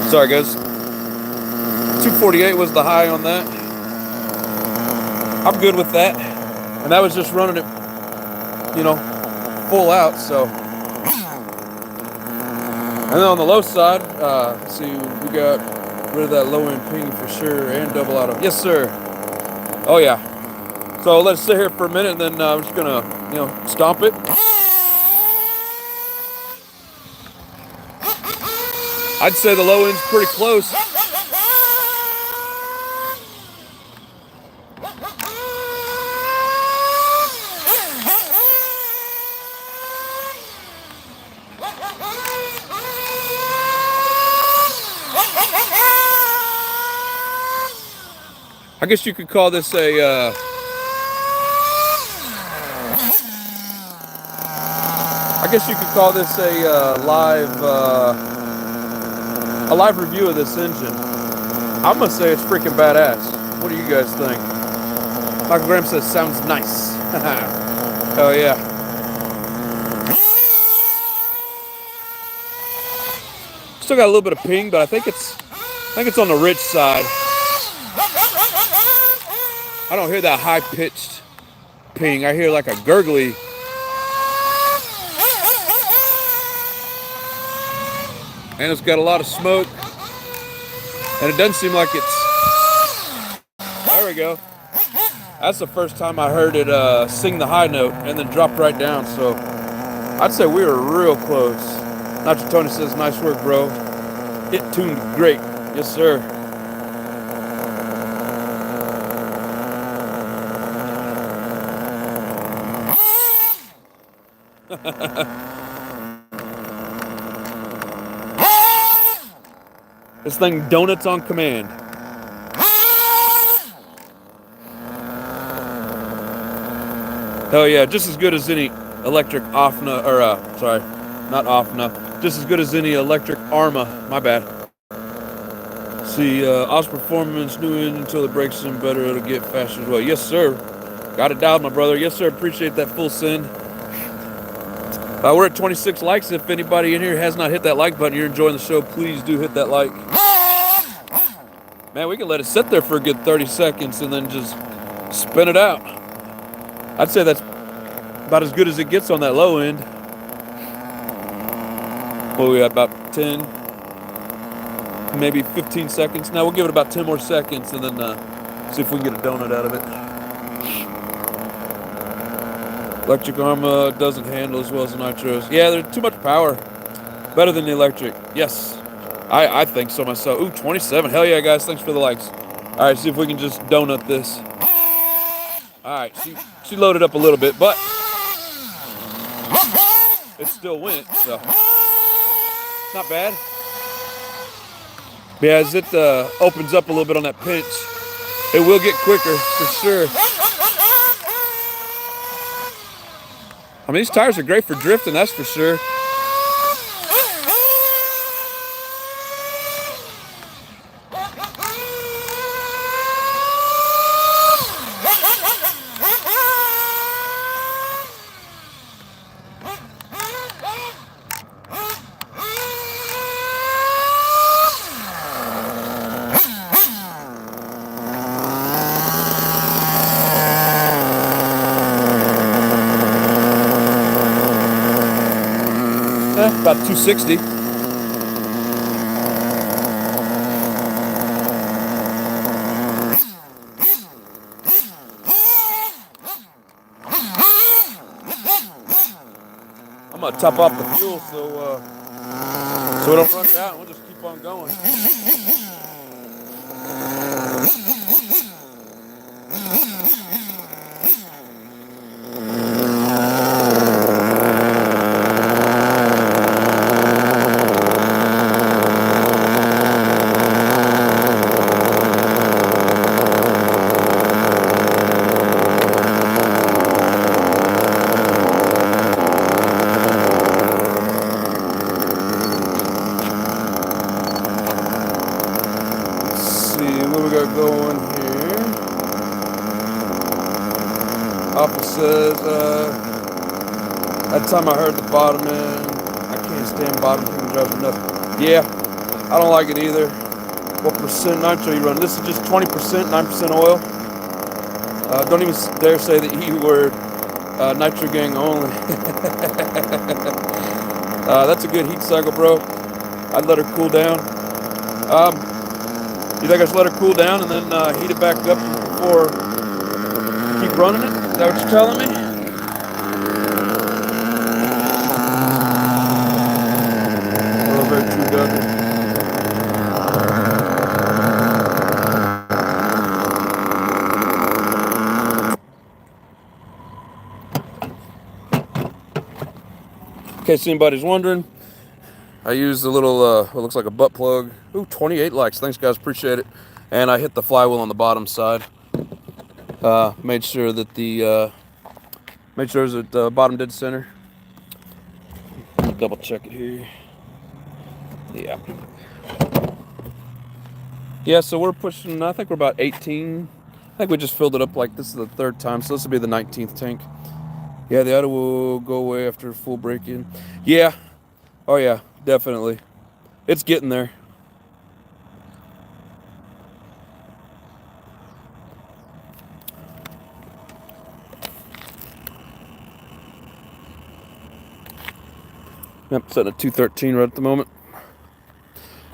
Sorry, guys. 248 was the high on that. I'm good with that. And that was just running it, you know, full out, so. And then on the low side, let's see, we got rid of that low end ping for sure and double out of. Yes, sir. Oh, yeah. So let's sit here for a minute and then I'm just gonna, you know, stomp it. I'd say the low end's pretty close. I guess you could call this a live review of this engine. I'm gonna say it's freaking badass. What do you guys think? Michael Graham says sounds nice. Hell yeah. Still got a little bit of ping, but I think it's on the rich side. I don't hear that high-pitched ping. I hear like a gurgly. And it's got a lot of smoke. And it doesn't seem like it's... There we go. That's the first time I heard it sing the high note and then drop right down. So I'd say we were real close. Nacho Tony says, nice work, bro. It tuned great. Yes, sir. This thing donuts on command. Hell yeah, just as good as any electric OFNA, or sorry, not OFNA, just as good as any electric ARMA, my bad. See, Oz Performance, new engine until it breaks in better, it'll get faster as well. Yes, sir. Got it dialed, my brother. Yes, sir, appreciate that full send. We're at 26 likes. If anybody in here has not hit that like button, you're enjoying the show, please do hit that like. Man, we can let it sit there for a good 30 seconds and then just spin it out. I'd say that's about as good as it gets on that low end. Well, we got about 10, maybe 15 seconds. Now we'll give it about 10 more seconds and then see if we can get a donut out of it. Electric arm doesn't handle as well as the nitros. Yeah, there's too much power. Better than the electric. Yes. I think so myself. Ooh, 27. Hell yeah, guys. Thanks for the likes. All right, see if we can just donut this. All right, she loaded up a little bit, but it still went, so not bad. But yeah, as it opens up a little bit on that pinch, it will get quicker for sure. I mean, these tires are great for drifting, that's for sure. About 260. I'm gonna top off the fuel so we don't run it out. We'll just keep on going. Going here. Alpha says, that time I heard the bottom end. I can't stand bottom king drives enough. Yeah, I don't like it either. What percent nitro you run? This is just 20%, 9% oil. Don't even dare say the E word. Nitro gang only. That's a good heat cycle, bro. I'd let her cool down. You think I should let her cool down and then heat it back up before keep running it? Is that what you're telling me? Well, very true, Doug. In case anybody's wondering, I used a little, what looks like a butt plug. Ooh, 28 likes. Thanks, guys. Appreciate it. And I hit the flywheel on the bottom side. Made sure that the bottom dead center. Double check it here. Yeah. Yeah, so we're pushing, I think we're about 18. I think we just filled it up like this is the third time, so this will be the 19th tank. Yeah, the auto will go away after full break-in. Yeah. Oh, yeah, definitely. It's getting there. Yep, setting at 213 right at the moment.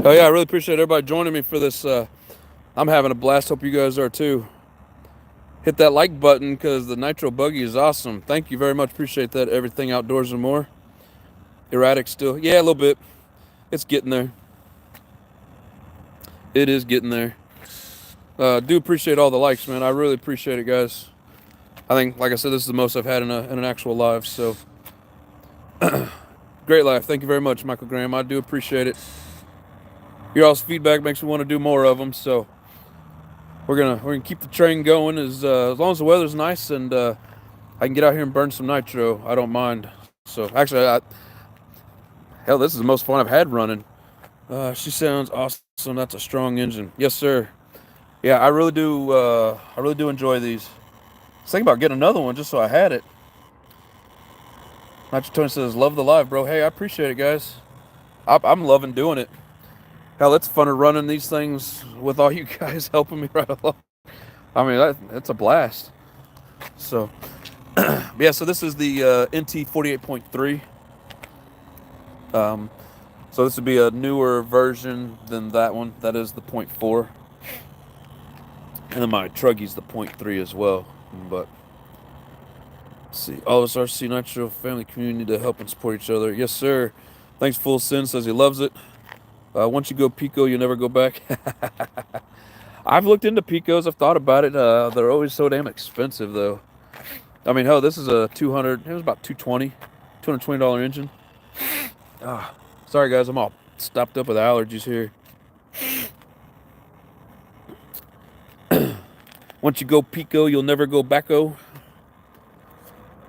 Oh, yeah, I really appreciate everybody joining me for this. I'm having a blast. Hope you guys are, too. Hit that like button because the Nitro Buggy is awesome. Thank you very much. Appreciate that. Everything outdoors and more. Erratic still. Yeah, a little bit. It's getting there. It is getting there. Do appreciate all the likes, man. I really appreciate it, guys. I think, like I said, this is the most I've had in an actual live, so... Great live. Thank you very much, Michael Graham. I do appreciate it. Your all's feedback makes me want to do more of them, so... We're gonna keep the train going as long as the weather's nice and I can get out here and burn some nitro. I don't mind. So actually, hell, this is the most fun I've had running. She sounds awesome. That's a strong engine. Yes, sir. Yeah, I really do. I really do enjoy these. I was thinking about getting another one just so I had it. Nitro Tony says, "Love the live, bro." Hey, I appreciate it, guys. I'm loving doing it. Hell, it's funner running these things with all you guys helping me right along. I mean, that's a blast. So, yeah, so this is the NT 48.3. So this would be a newer version than that one. That is the 0.4. And then my Truggy's the 0.3 as well. But See, all of us RC Nitro family community to help and support each other. Yes, sir. Thanks, Full Sin says he loves it. Once you go Pico, you'll never go back. I've looked into Picos. I've thought about it. They're always so damn expensive, though. I mean, hell, this is a 200. It was about $220 engine. Sorry, guys. I'm all stopped up with allergies here. Once you go Pico, you'll never go backo.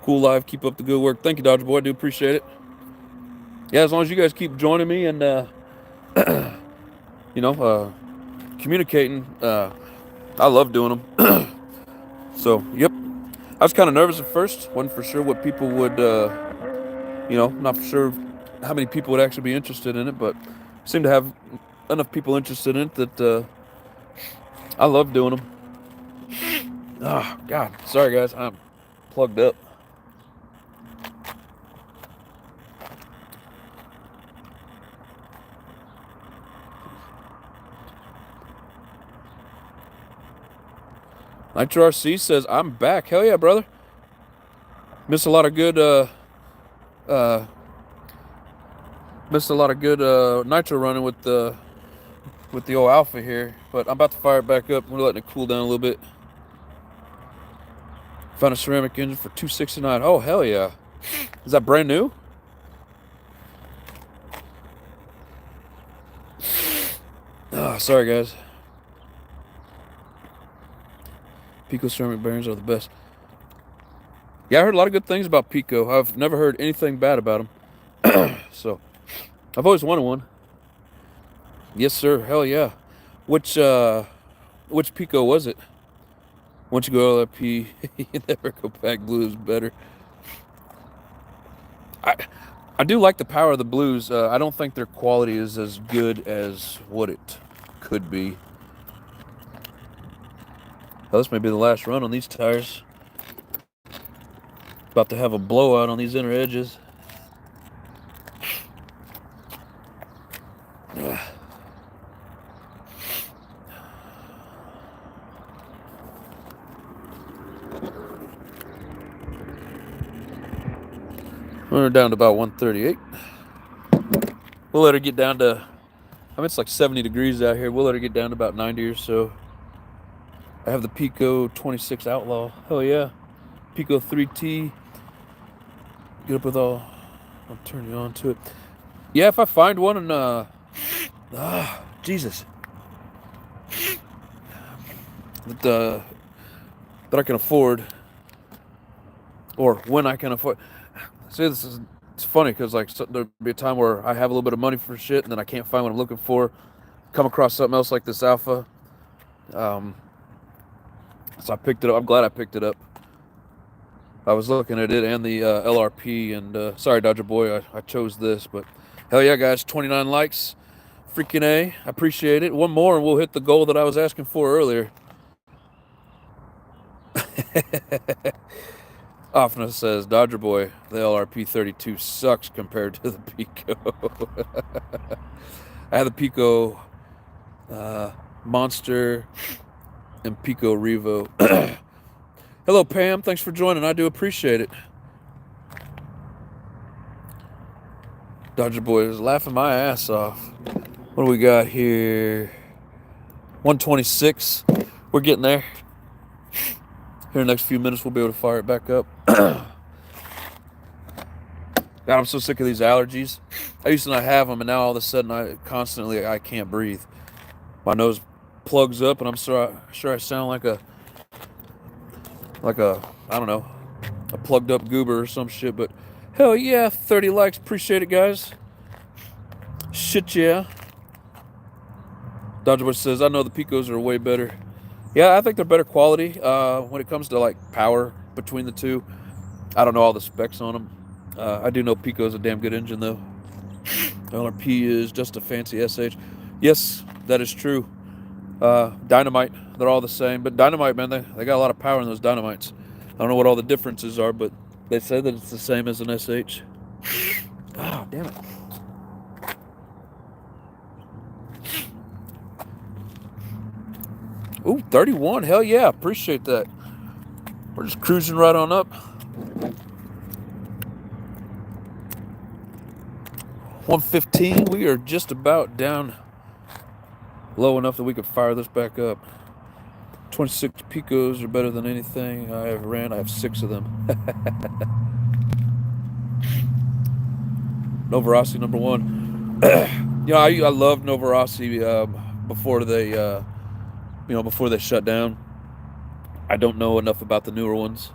Cool live. Keep up the good work. Thank you, Dodger Boy. I do appreciate it. Yeah, as long as you guys keep joining me and, communicating, I love doing them. So, yep. I was kind of nervous at first. Wasn't for sure what people would, not for sure how many people would actually be interested in it, but seem to have enough people interested in it that I love doing them. Oh, God. Sorry, guys. I'm plugged up. Nitro RC says, I'm back. Hell yeah, brother. Missed a lot of good nitro running with the old Alpha here, but I'm about to fire it back up. We're letting it cool down a little bit. Found a ceramic engine for $269. Oh, hell yeah. Is that brand new? Oh, sorry, guys. Pico ceramic bearings are the best. Yeah, I heard a lot of good things about Pico. I've never heard anything bad about them. So, I've always wanted one. Yes, sir. Hell yeah. Which Pico was it? Once you go LRP, you never go back. Blue is better. I do like the power of the blues. I don't think their quality is as good as what it could be. Well, this may be the last run on these tires. About to have a blowout on these inner edges. We're down to about 138. We'll let her get down to, it's like 70 degrees out here. We'll let her get down to about 90 or so. I have the Pico 26 Outlaw. Hell yeah. Pico 3T. Get up with all. I'll turn you on to it. Yeah, if I find one and Jesus. That I can afford. Or when I can afford. See, it's funny because like there'll be a time where I have a little bit of money for shit and then I can't find what I'm looking for. Come across something else like this Alpha. So I picked it up. I'm glad I picked it up. I was looking at it and the LRP, and sorry, Dodger Boy, I chose this, but hell yeah, guys, 29 likes, freaking A. I appreciate it. One more, and we'll hit the goal that I was asking for earlier. Offness says, Dodger Boy, the LRP 32 sucks compared to the Pico. I have the Pico Monster and Pico Revo. Hello, Pam. Thanks for joining. I do appreciate it. Dodger Boy is laughing my ass off. What do we got here? 126. We're getting there. Here in the next few minutes, we'll be able to fire it back up. God, I'm so sick of these allergies. I used to not have them, and now all of a sudden, I can't breathe. My nose plugs up, and I'm sure I sound like a I don't know, a plugged up goober or some shit, but hell yeah, 30 likes, appreciate it, guys. Shit yeah. Dodger Bush says, I know the Picos are way better. Yeah, I think they're better quality. When it comes to like power between the two, I don't know all the specs on them. I do know Pico's a damn good engine though. LRP is just a fancy SH. Yes, that is true. Dynamite, they're all the same, but Dynamite, man, they got a lot of power in those Dynamites. I don't know what all the differences are, but they say that it's the same as an SH. Oh, damn it. Ooh, 31, hell yeah, appreciate that. We're just cruising right on up. 1:15. We are just about down low enough that we could fire this back up. 26 picos are better than anything I ever ran. I have 6 of them. Novorossi number 1. I loved Novorossi before they shut down. I don't know enough about the newer ones.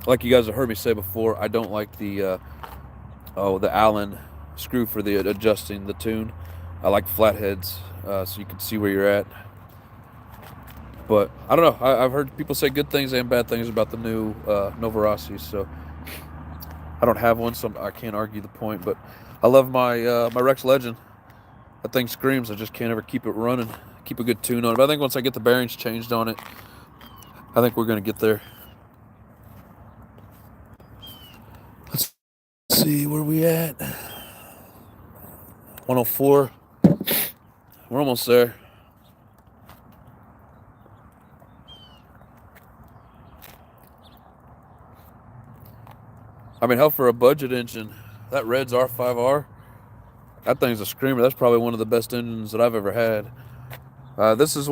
Like you guys have heard me say before, I don't like the Allen screw for the adjusting the tune. I like flatheads, so you can see where you're at. But I don't know. I've heard people say good things and bad things about the new Novorossi, so I don't have one, so I can't argue the point. But I love my Rex Legend. That thing screams. I just can't ever keep it running, keep a good tune on it. But I think once I get the bearings changed on it, I think we're going to get there. Let's see where we at. 104. We're almost there. I mean, hell, for a budget engine, that Red's R5R, that thing's a screamer. That's probably one of the best engines that I've ever had. This is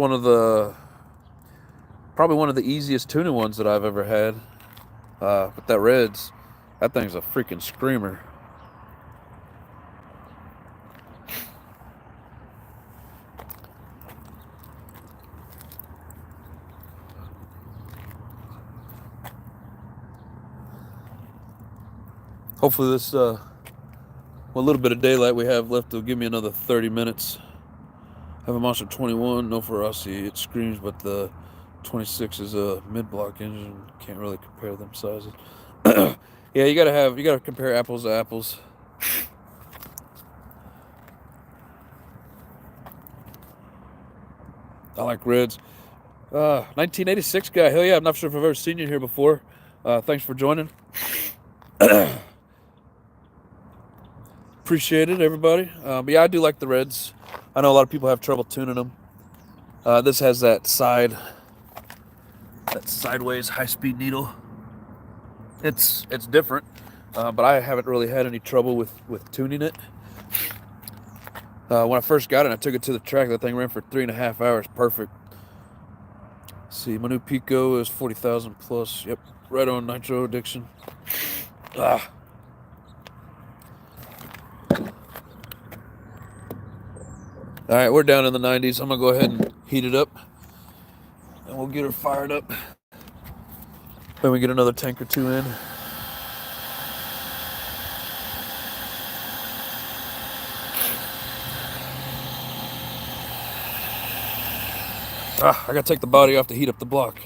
probably one of the easiest tuning ones that I've ever had. But that Red's, that thing's a freaking screamer. Hopefully this, what little bit of daylight we have left will give me another 30 minutes. I have a Monster 21, no Ferocity, it screams, but the 26 is a mid-block engine. Can't really compare them sizes. Yeah, you gotta compare apples to apples. I like Reds. 1986 guy, hell yeah, I'm not sure if I've ever seen you here before. Thanks for joining. Appreciate it, everybody. But yeah, I do like the Reds. I know a lot of people have trouble tuning them. This has that sideways high-speed needle. It's different, but I haven't really had any trouble with tuning it. When I first got it, I took it to the track. That thing ran for 3.5 hours, perfect. Let's see, my new Pico is 40,000 plus. Yep, right on Nitro Addiction. All right, we're down in the 90s. I'm gonna go ahead and heat it up, and we'll get her fired up. Then we get another tank or two in. I gotta take the body off to heat up the block.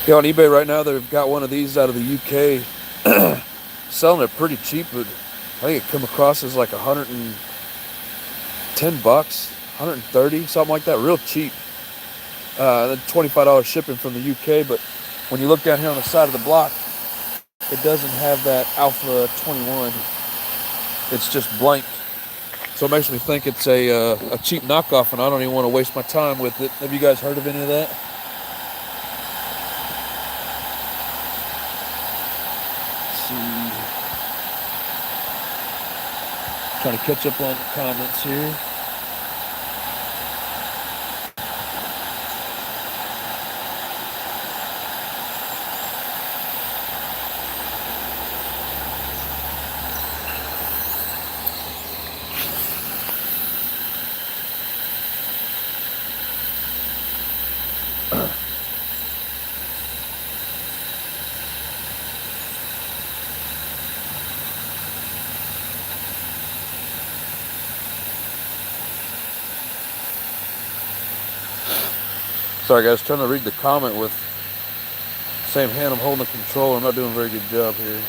Yeah, on eBay right now, they've got one of these out of the UK, selling it pretty cheap, but I think it come across as like $110, 130, something like that, real cheap. Then $25 shipping from the UK, but when you look down here on the side of the block, it doesn't have that Alpha 21. It's just blank. So it makes me think it's a cheap knockoff, and I don't even want to waste my time with it. Have you guys heard of any of that? Trying to catch up on the comments here. Sorry guys, trying to read the comment with the same hand I'm holding the controller. I'm not doing a very good job here.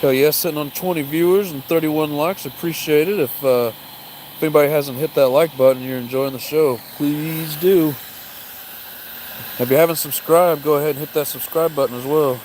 Hell yeah, sitting on 20 viewers and 31 likes. Appreciate it. If anybody hasn't hit that like button and you're enjoying the show, please do. If you haven't subscribed, go ahead and hit that subscribe button as well.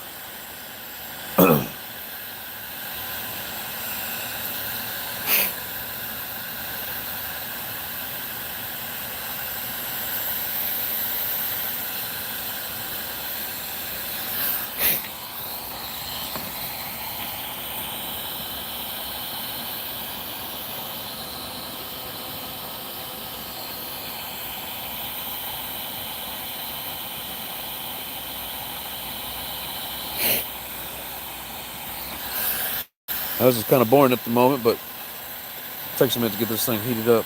This is kind of boring at the moment, but it takes a minute to get this thing heated up.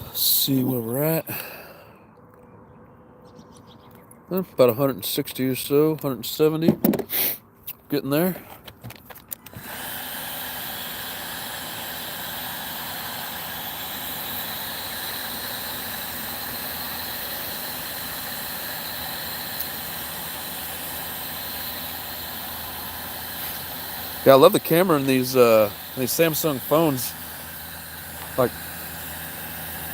Let's see where we're at. About 160 or so, 170. Getting there. Yeah, I love the camera in these Samsung phones. Like,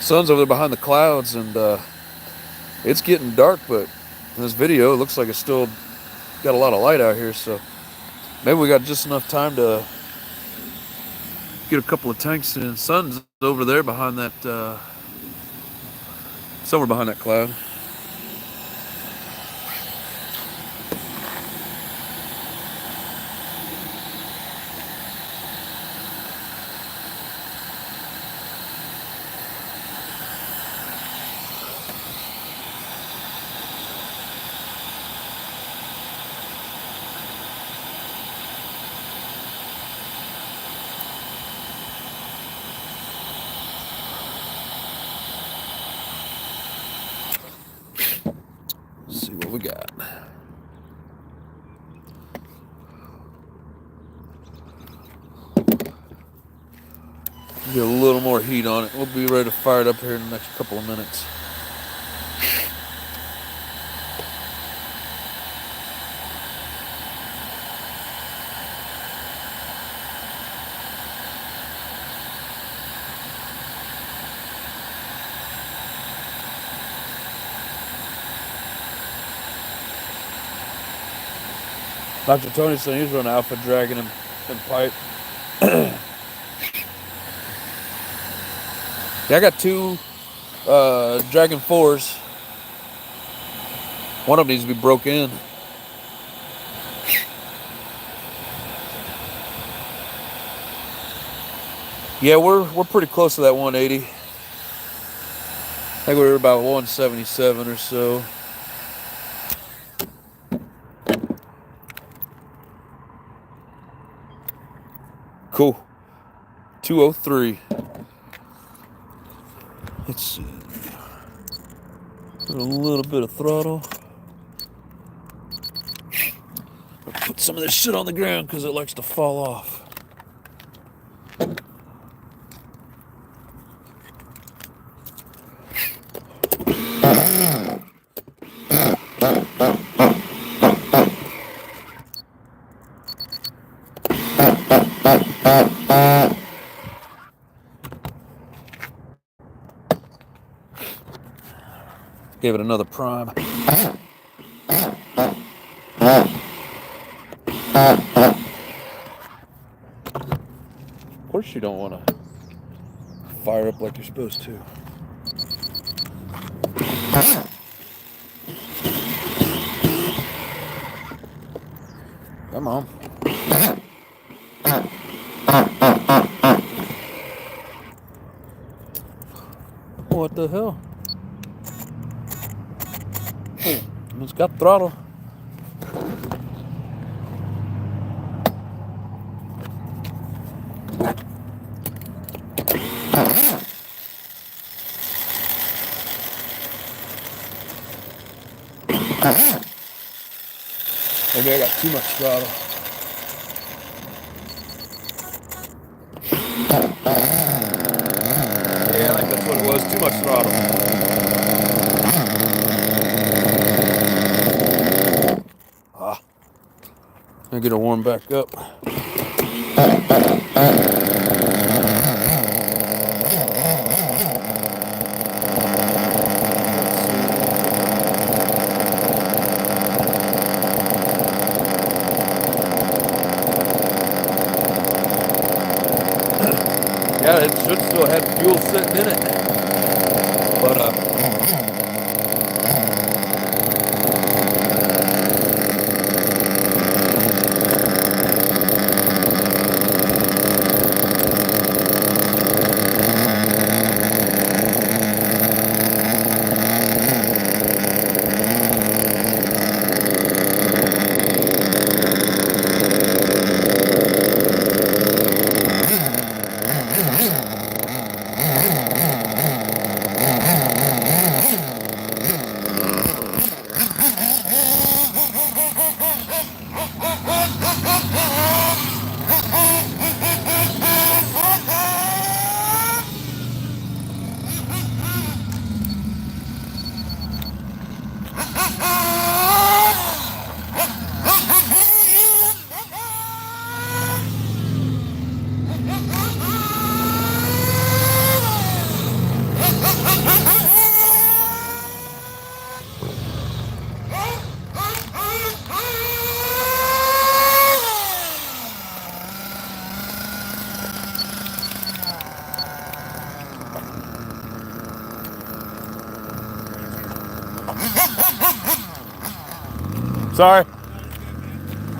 sun's over there behind the clouds, and it's getting dark, but in this video, it looks like it's still got a lot of light out here, so maybe we got just enough time to get a couple of tanks in. Sun's over there behind that, somewhere behind that cloud. Let's see what we got. Get a little more heat on it. We'll be ready to fire it up here in the next couple of minutes. Dr. Tony said he's running Alpha Dragon and pipe. Yeah, I got two Dragon 4s. One of them needs to be broke in. Yeah, we're pretty close to that 180. I think we were about 177 or so. Cool. 203. Let's see. Put a little bit of throttle. Put some of this shit on the ground because it likes to fall off. Gave it another prime. Of course you don't want to fire up like you're supposed to. Come on. What the hell? It's got throttle. Maybe I got too much throttle. Yeah, I think that's what it was. Too much throttle. I get her warm back up. Yeah, it should still have fuel sitting in it, but sorry.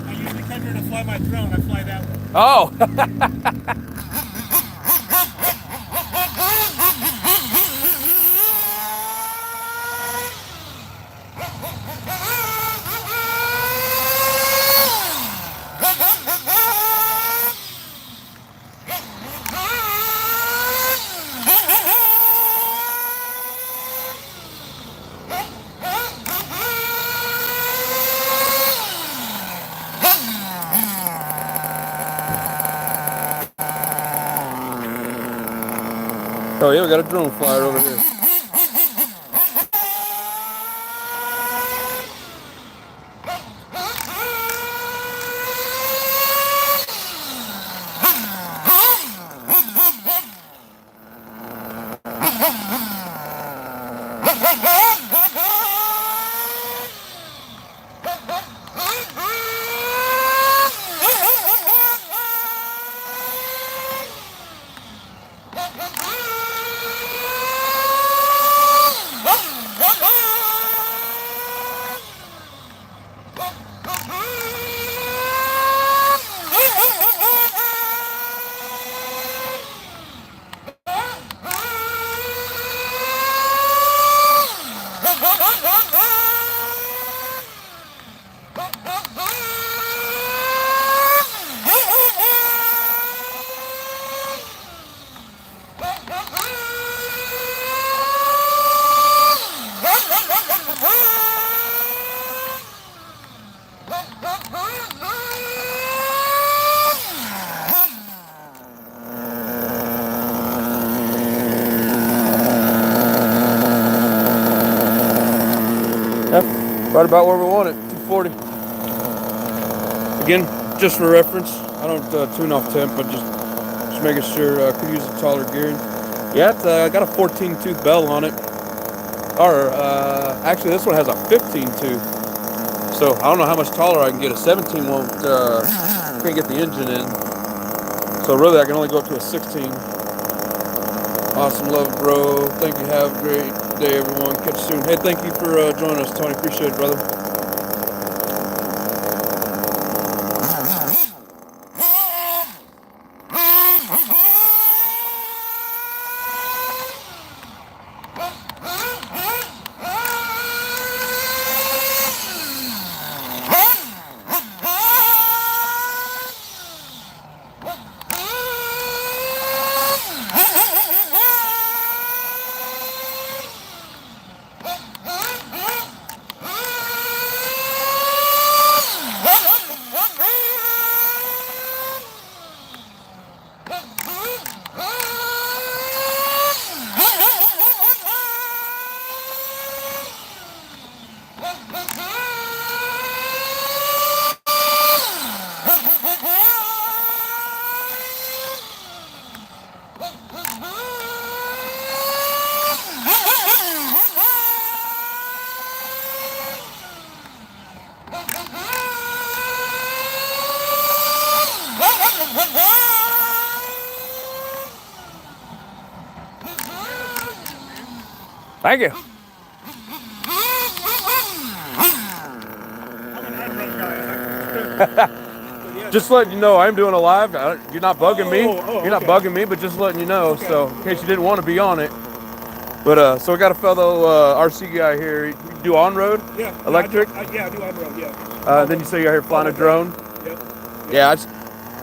I usually come here to fly my drone. I fly that way. Oh. Oh yeah, we got a drone flyer over here. Right about where we want it, 240. Again, just for reference, I don't tune off temp, but just making sure I could use a taller gearing. Yeah, it's got a 14 tooth bell on it. Or actually, this one has a 15 tooth. So I don't know how much taller I can get. A 17 won't. Can't get the engine in. So really, I can only go up to a 16. Awesome, love, bro. Thank you. Have a great day, everyone. Catch you soon. Hey, thank you for joining us, Tony. Appreciate it, brother. Thank you. Just letting you know, I'm doing a live. You're not bugging me. You're not bugging me, but just letting you know. Okay. So in case you didn't want to be on it. But so we got a fellow RC guy here. You do on-road? Yeah. Electric? Yeah, I do on-road, yeah. Then you say you're here flying a drone? Yep. Yeah,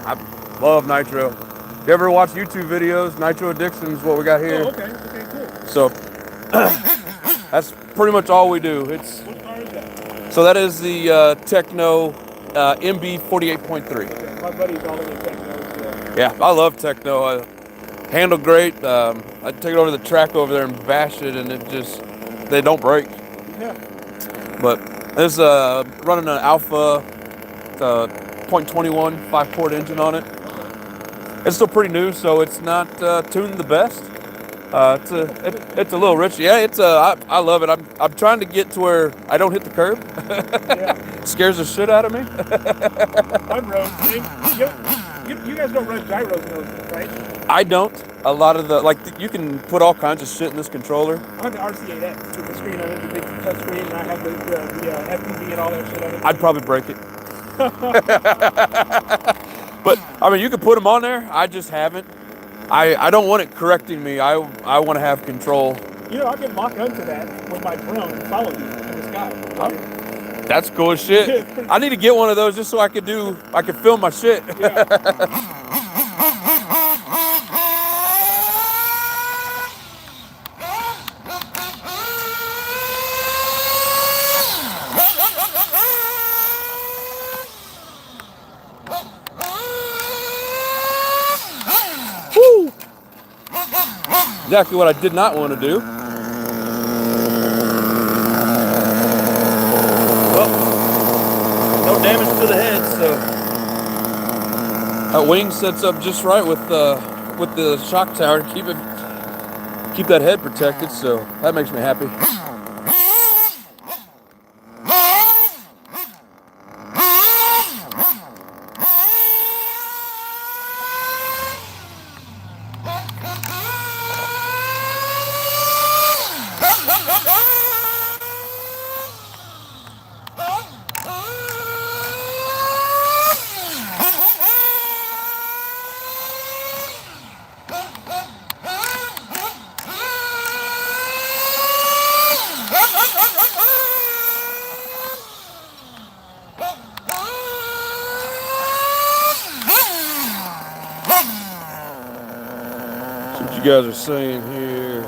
I love Nitro. You ever watch YouTube videos? NITRO Addiction is what we got here. Oh, okay. Okay, cool. So that's pretty much all we do. It's What car is that? so that is the Techno MB 48.3. Okay. My buddy's all in the techno. Yeah, I love Techno. I handle great. I take it over the track over there and bash it, and they don't break. Yeah. But this running an Alpha 0.21 5-port engine on it. It's still pretty new, so it's not tuned the best. It's a little rich. Yeah, I love it. I'm trying to get to where I don't hit the curb. Yeah. Scares the shit out of me. On road. You guys don't run gyros, right? I don't. A lot of you can put all kinds of shit in this controller. I have the RC8X with the screen on it, the big touch screen, and I have the FPV and all that shit on it. I'd probably break it. But I mean, you can put them on there. I just haven't. I don't want it correcting me. I want to have control. You know, I can lock onto that with my drone and follow you in the sky. That's cool as shit. I need to get one of those just so I could film my shit. Yeah. Woo! Exactly what I did not want to do. Well, no damage to the head, so that wing sets up just right with the shock tower to keep that head protected. So that makes me happy. What you guys are saying here?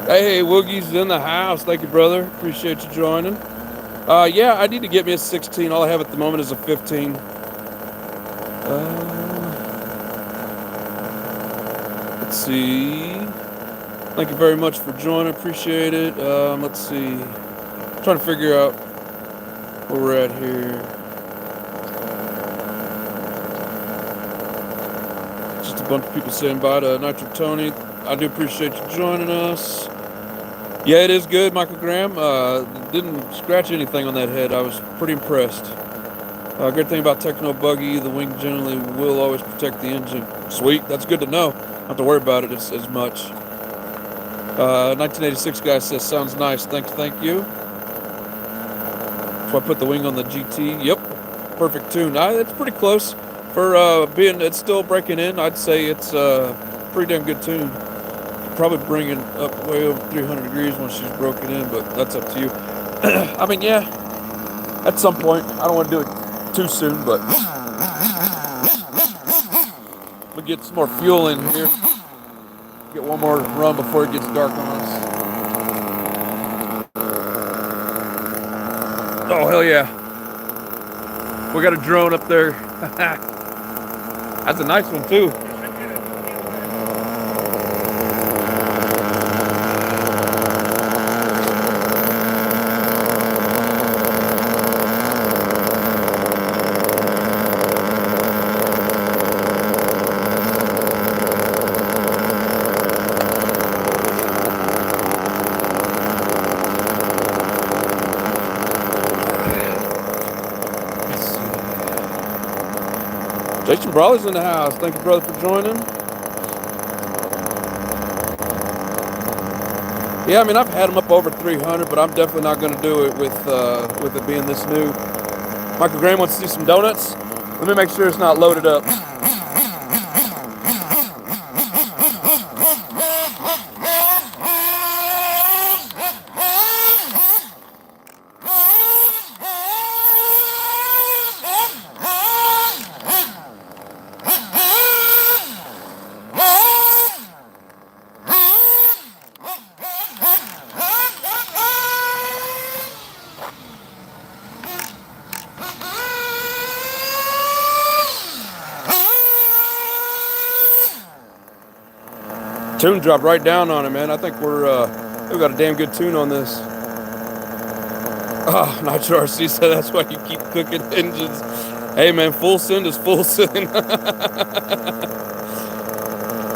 Hey, Woogie's in the house. Thank you, brother. Appreciate you joining. Yeah, I need to get me a 16. All I have at the moment is a 15. Let's see. Thank you very much for joining. Appreciate it. Let's see. Trying to figure out where we're at here. Just a bunch of people saying bye to Nitro Tony. I do appreciate you joining us. Yeah, it is good, Michael Graham. Didn't scratch anything on that head. I was pretty impressed. Great thing about Techno Buggy, the wing generally will always protect the engine. Sweet, that's good to know. Don't have to worry about it as much. 1986 guy says, sounds nice. Thank you. So I put the wing on the GT. Yep, perfect tune. It's pretty close for being. It's still breaking in. I'd say it's pretty damn good tune. Probably bring it up way over 300 degrees once she's broken in, but that's up to you. I mean, yeah, at some point. I don't want to do it too soon, but we'll get some more fuel in here. Get one more run before it gets dark on us. Oh, hell yeah. We got a drone up there. That's a nice one, too. Jason Brawley's in the house. Thank you, brother, for joining. Yeah, I mean, I've had them up over 300, but I'm definitely not going to do it with it being this new. Michael Graham wants to see some donuts. Let me make sure it's not loaded up. Tune dropped right down on it, man. I think we've got a damn good tune on this. Oh, Nitro RC said that's why you keep cooking engines. Hey, man, full send is full send.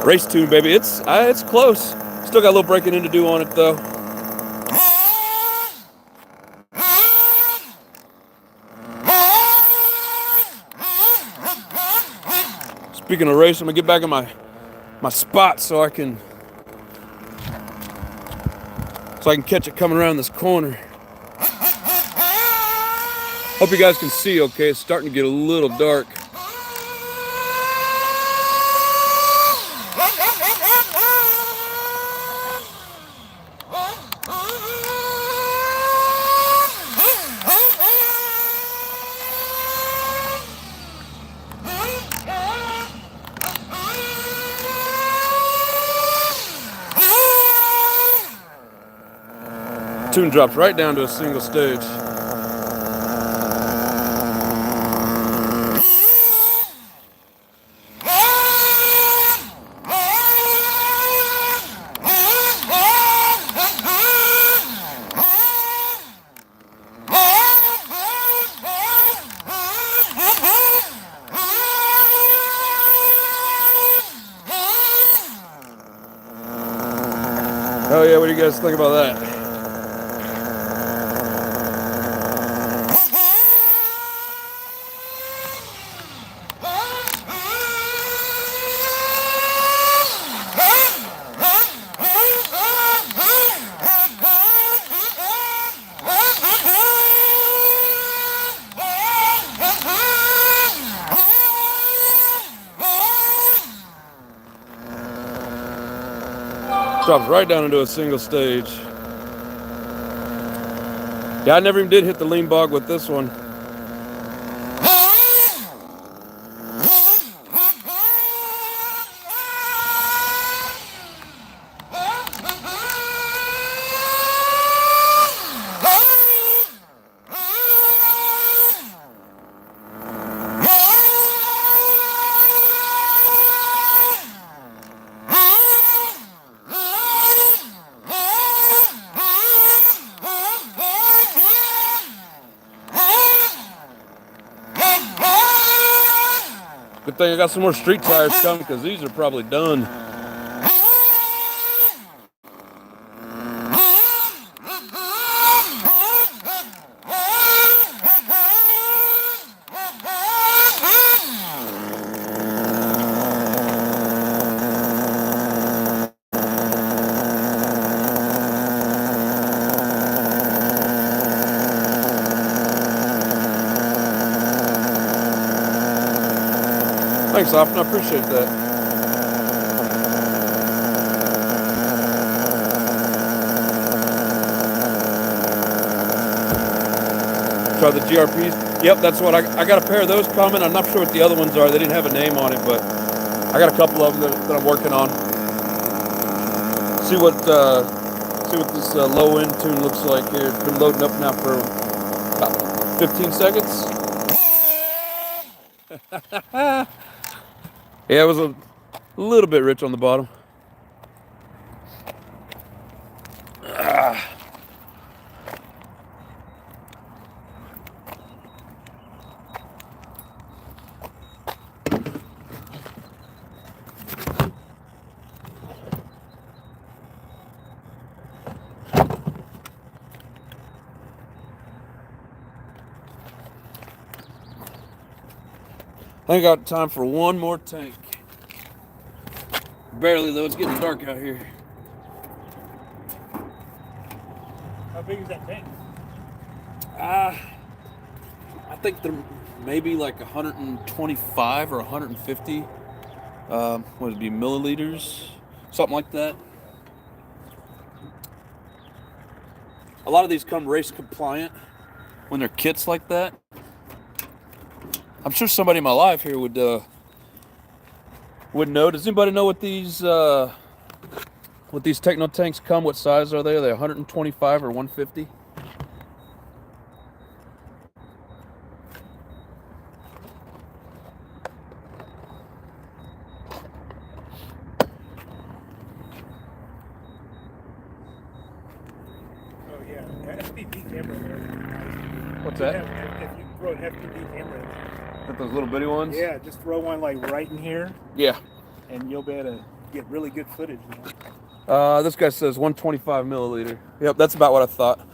Race tune, baby. It's close. Still got a little breaking in to do on it, though. Speaking of race, I'm gonna get back in my spot so I can catch it coming around this corner. Hope you guys can see okay. It's starting to get a little dark. Tune drops right down to a single stage. Oh yeah, what do you guys think about that? Drops right down into a single stage. Yeah, I never even did hit the lean bog with this one. Good thing I got some more street tires coming because these are probably done. Thanks, Austin. I appreciate that. Try the GRPs. Yep, that's what I got a pair of those coming. I'm not sure what the other ones are. They didn't have a name on it, but I got a couple of them that I'm working on. See what this low end tune looks like here. It's been loading up now for about 15 seconds. Yeah, it was a little bit rich on the bottom. I got time for one more tank. Barely though, it's getting dark out here. How big is that tank? I think they're maybe like 125 or 150. What would it be, milliliters? Something like that. A lot of these come race compliant when they're kits like that. I'm sure somebody in my life here would know. Does anybody know what these Techno tanks come? What size are they? Are they 125 or 150? Oh yeah, FPV camera there. What's that? If you throw an FPV camera. Got those little bitty ones? Yeah, just throw one like right in here. Yeah. And you'll be able to get really good footage. You know? This guy says 125 milliliter. Yep, that's about what I thought.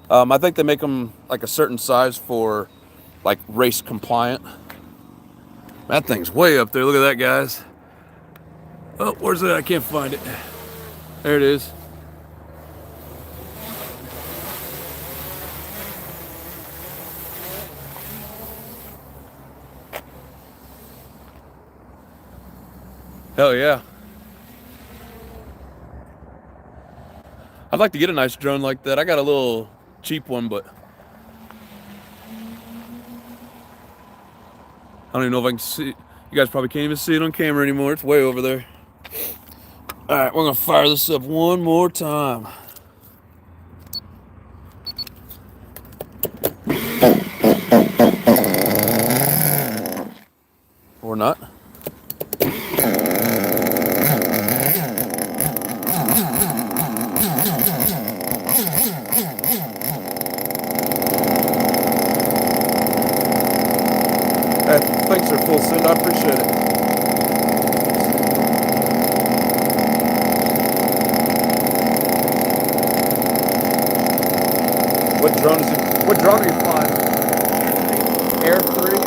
I think they make them like a certain size for like race compliant. That thing's way up there. Look at that, guys. Oh, where's it? I can't find it. There it is. Hell yeah. I'd like to get a nice drone like that. I got a little cheap one, but I don't even know if I can see. You guys probably can't even see it on camera anymore. It's way over there. All right, we're gonna fire this up one more time. Or not. Thanks for full send. I appreciate it. What drone is it? What drone are you flying? Air 3?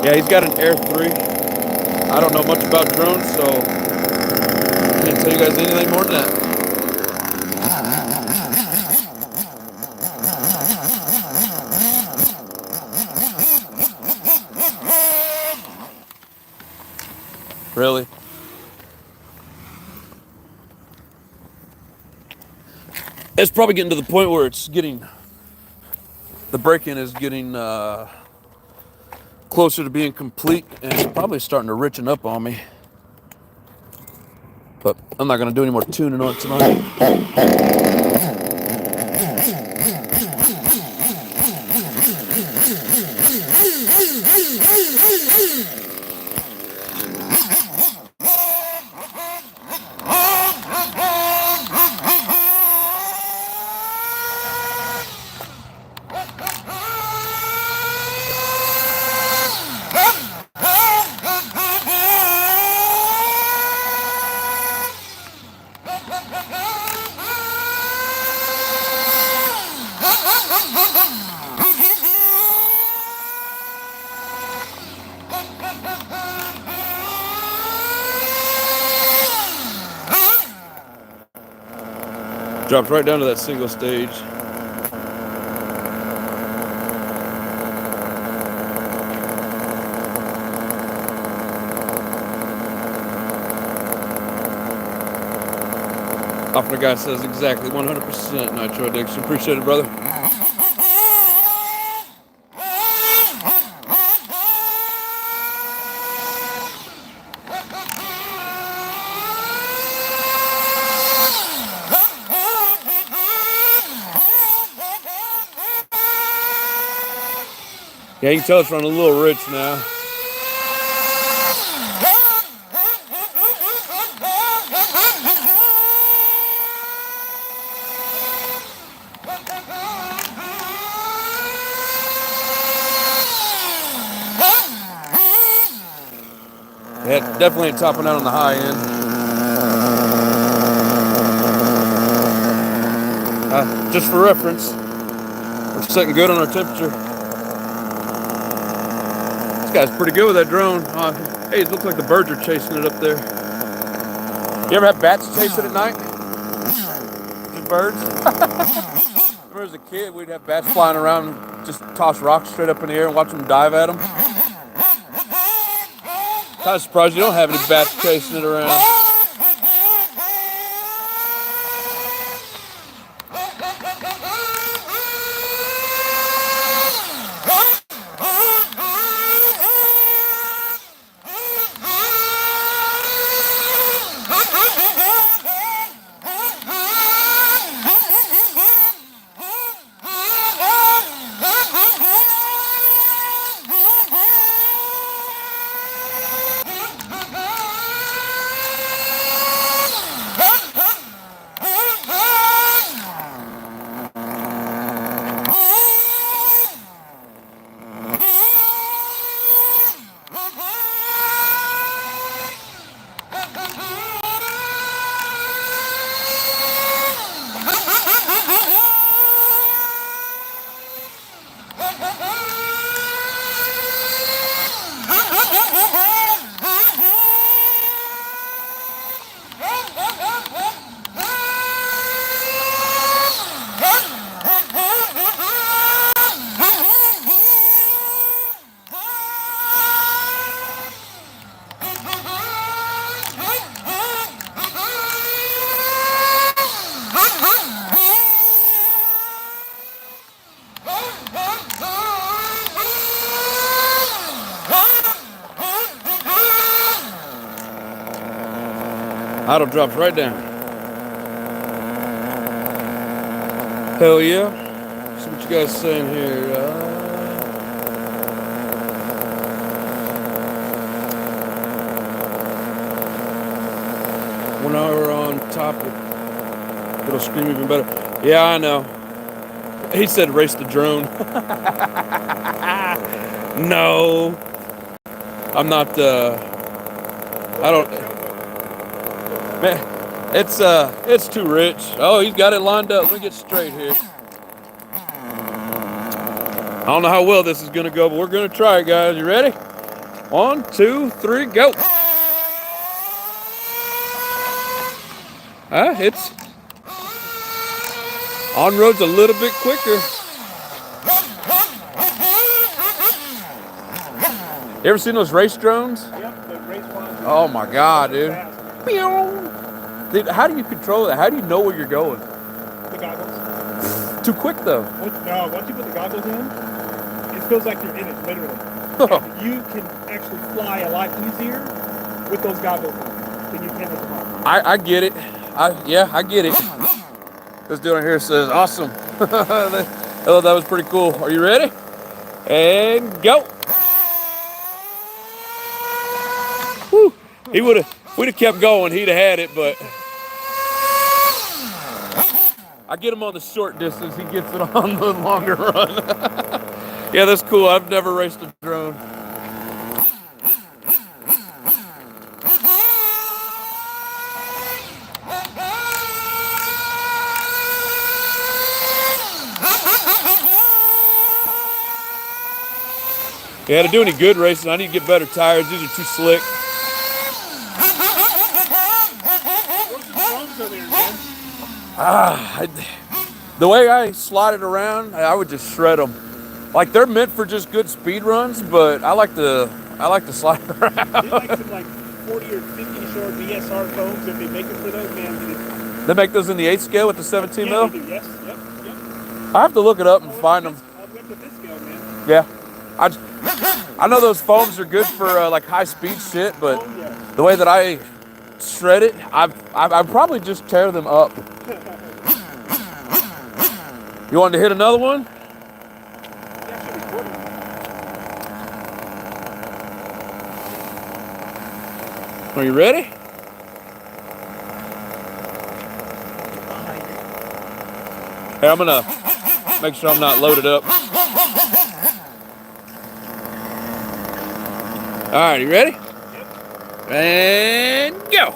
Yeah, he's got an Air 3. I don't know much about drones, so I can't tell you guys anything more than that. Really? It's probably getting to the point where it's getting, the break-in is getting closer to being complete, and it's probably starting to richen up on me. But I'm not going to do any more tuning on it tonight. Drops right down to that single stage. Often a guy says exactly 100% nitro addiction. Appreciate it, brother. Yeah, you can tell it's running a little rich now. Yeah, definitely ain't topping out on the high end. Just for reference, we're sitting good on our temperature. This guy's pretty good with that drone. Hey, it looks like the birds are chasing it up there. You ever have bats chasing at night? Just birds? Remember as a kid, we'd have bats flying around and just toss rocks straight up in the air and watch them dive at them. Kind of surprised you don't have any bats chasing it around. Idle drops right down. Hell yeah. See what you guys saying here. 1 hour on top. It'll scream even better. Yeah, I know. He said race the drone. No. I'm not, I don't, man, it's too rich. Oh, he's got it lined up. Let me get straight here. I don't know how well this is gonna go, but we're gonna try it, guys. You ready? 1, 2, 3, go. It's on road's a little bit quicker. You ever seen those race drones? Yep, the race ones. Oh my God, dude. Dude, how do you control that? How do you know where you're going? The goggles. Too quick though. Once you put the goggles in, it feels like you're in it, literally. You can actually fly a lot easier with those goggles than you can with the goggles. I get it. I get it. This dude on here says, awesome. Oh, that was pretty cool. Are you ready? And go. Whew. We'd have kept going. He'd have had it, but I get him on the short distance. He gets it on the longer run. Yeah, that's cool. I've never raced a drone. Yeah, to do any good racing, I need to get better tires. These are too slick. The way I slide it around, I would just shred them. Like they're meant for just good speed runs, but I like to slide around. They like some like 40 or 50 short BSR foams if they make them for those, man. They make those in the 8 scale with the 17 Yeah, mil? they do. Yes, yep. I have to look it up and find them. I'll went with this scale, man. Yeah. I know those foams are good for like high speed shit, but Oh, yeah. the way that I shred it, I'd probably just tear them up. You wanted to hit another one? Yeah, should be recording. Are you ready? Hey, I'm gonna make sure I'm not loaded up. All right, you ready? Yep. And go.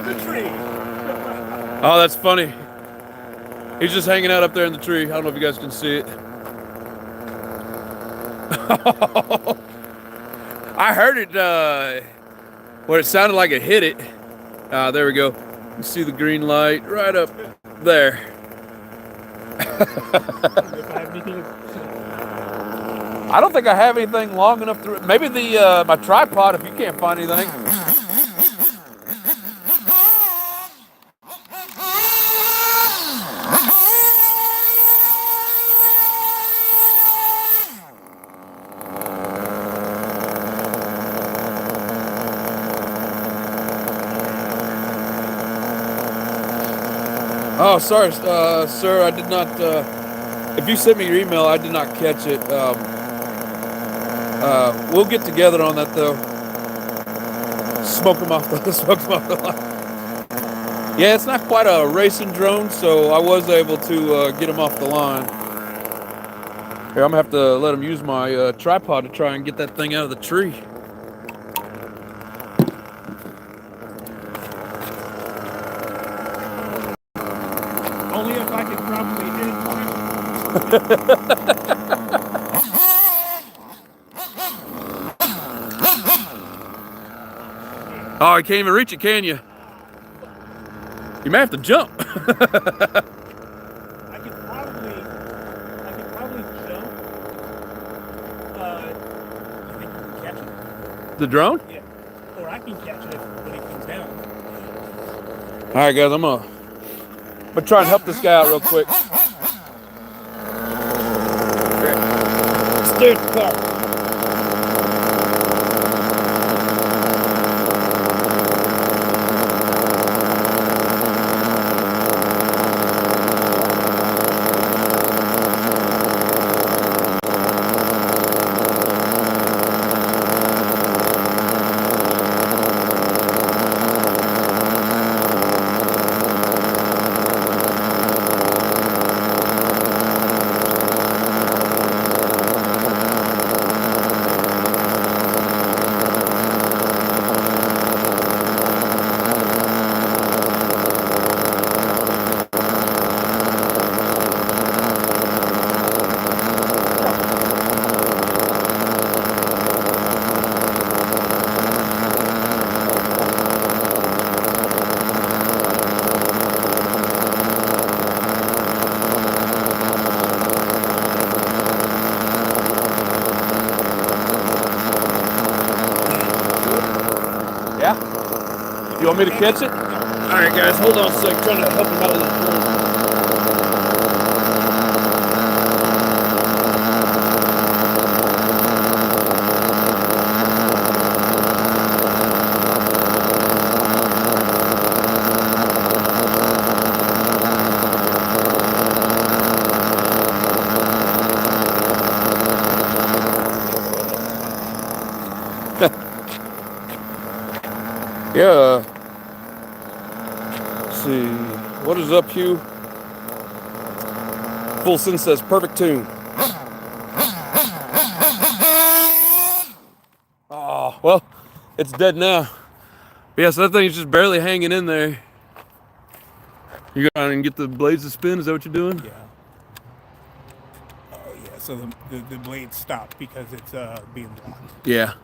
The tree. Oh, that's funny. He's just hanging out up there in the tree. I don't know if you guys can see it. I heard it where it sounded like it hit it. There we go. You see the green light right up there. I don't think I have anything long enough to. Maybe the my tripod if you can't find anything. Oh, sorry, sir. I did not. If you sent me your email, I did not catch it. We'll get together on that though. Smoke them off the line. Yeah, it's not quite a racing drone, so I was able to get him off the line. Here, I'm gonna have to let him use my tripod to try and get that thing out of the tree. Only if I could probably hit it. Oh, you can't even reach it, can you? You may have to jump. I could probably jump. You think you can catch it? The drone? Yeah. Or I can catch it when it comes down. All right, guys, I'm gonna try and help this guy out real quick. Stay at the car. Yeah? You want me to catch it? Alright guys, hold on a sec. I'm trying to help him out of this drone. Yeah. Let's see. What is up, Hugh? Fulson says perfect tune. Oh, well, it's dead now. Yeah, so that thing's just barely hanging in there. You gotta get the blades to spin. Is that what you're doing? Yeah. Oh yeah. So the blade stopped because it's being blocked. Yeah.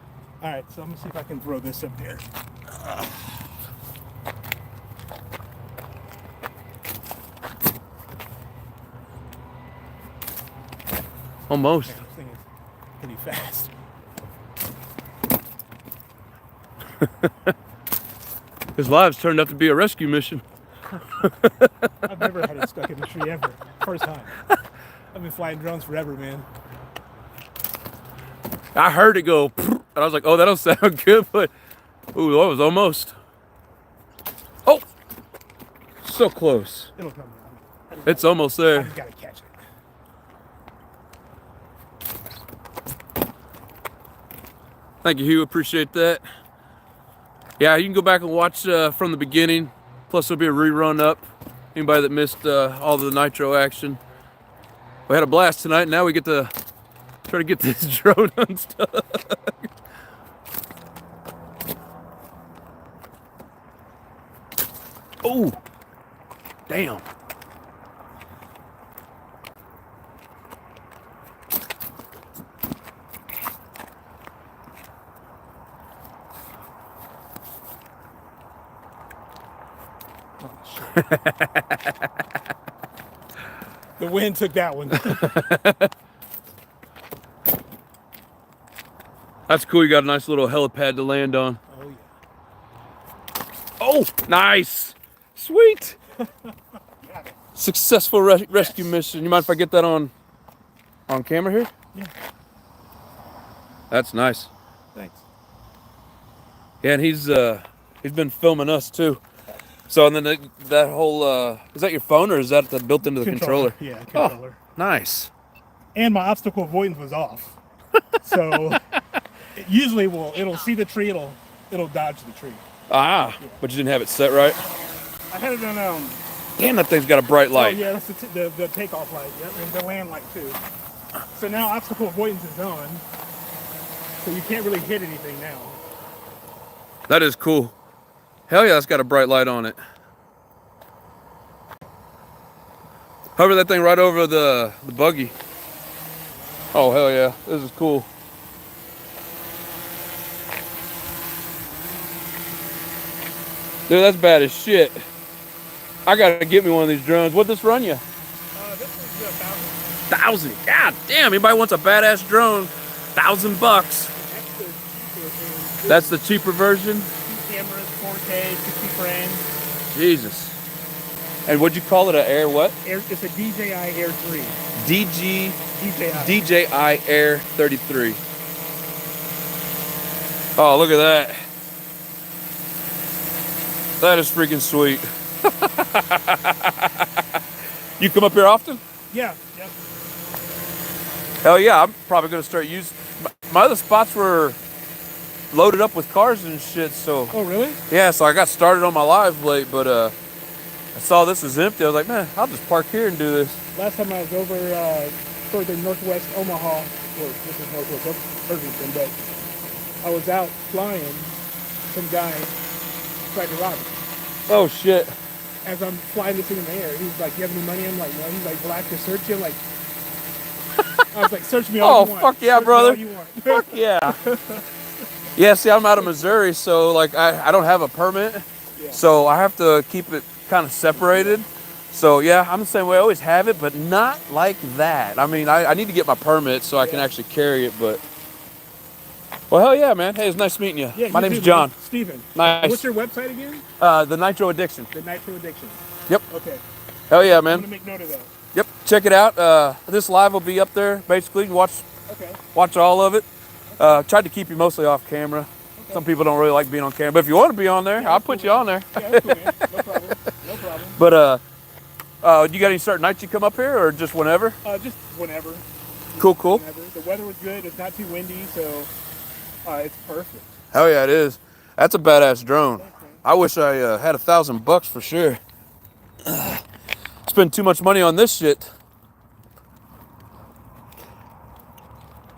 All right. So I'm gonna see if I can throw this up there. Almost. Man, this thing is pretty fast. His lives turned out to be a rescue mission. I've never had it stuck in a tree ever. First time. I've been flying drones forever, man. I heard it go, and I was like, "Oh, that don't sound good," but ooh, that was almost. Oh, so close. It'll come down. It's almost I there. just gotta catch it. Thank you, Hugh. Appreciate that. Yeah, you can go back and watch from the beginning. Plus, there'll be a rerun up. Anybody that missed all the nitro action. We had a blast tonight. Now we get to try to get this drone unstuck. Oh, damn. The wind took that one. That's cool. You got a nice little helipad to land on. Oh yeah. Oh, nice. Sweet. Got it. Successful rescue mission. You mind if I get that on camera here? Yeah. That's nice. Thanks. Yeah, and he's been filming us too. So and then that whole is that your phone or is that built into the controller? Yeah, controller. Oh, nice. And my obstacle avoidance was off. So it usually it'll see the tree, it'll dodge the tree. Ah, yeah. But you didn't have it set right. I had it on Damn, that thing's got a bright light. Oh yeah, that's the takeoff light. Yep, and the land light too. So now obstacle avoidance is on. So you can't really hit anything now. That is cool. Hell yeah, it's got a bright light on it. Hover that thing right over the buggy. Oh hell yeah, this is cool. Dude, that's bad as shit. I gotta get me one of these drones. What'd this run you? This is $1,000. 1,000. God damn, anybody wants a badass drone, $1,000. That's the cheaper version? 2 cameras, 4K, 60 frames. Jesus. And what'd you call it, an Air what? It's a DJI Air 3. DJI Air 33. Oh, look at that. That is freaking sweet. You come up here often? Yeah, yeah. Hell yeah, I'm probably gonna start using. My other spots were loaded up with cars and shit, so. Oh really? Yeah, so I got started on my live late, but I saw this was empty. I was like, man, I'll just park here and do this. Last time I was over further northwest Omaha, or this is northwest Irvington, but I was out flying. Some guy tried to rob me. Oh shit. As I'm flying this thing in the air, he was like, "You have any money?" I'm like, "No." He's like, "Black to search you." I'm like, I was like, "Search me all you want." Oh fuck yeah, search brother. Me all you want. Fuck yeah. Yeah, see, I'm out of Missouri, so like I don't have a permit, Yeah. so I have to keep it kind of separated. So yeah, I'm the same way. I always have it, but not like that. I mean, I need to get my permit so I can actually carry it, but. Well, hell yeah, man. Hey, it's nice meeting you. Yeah, My you name's too, John. man. Steven. Nice. What's your website again? The Nitro Addiction. The NITRO Addiction. Yep. Okay. Hell yeah, I'm man. gonna make note of that. Yep. Check it out. This live will be up there. Basically, watch all of it. Tried to keep you mostly off camera. Okay. Some people don't really like being on camera, but if you want to be on there, I'll put you on there. Yeah, that's cool, man. No problem. No problem. But you got any certain nights you come up here, or just whenever? Just whenever. Cool, cool. Whenever. The weather was good. It's not too windy, so it's perfect. Hell yeah, it is. That's a badass drone. I wish I had $1,000 for sure. Spend too much money on this shit.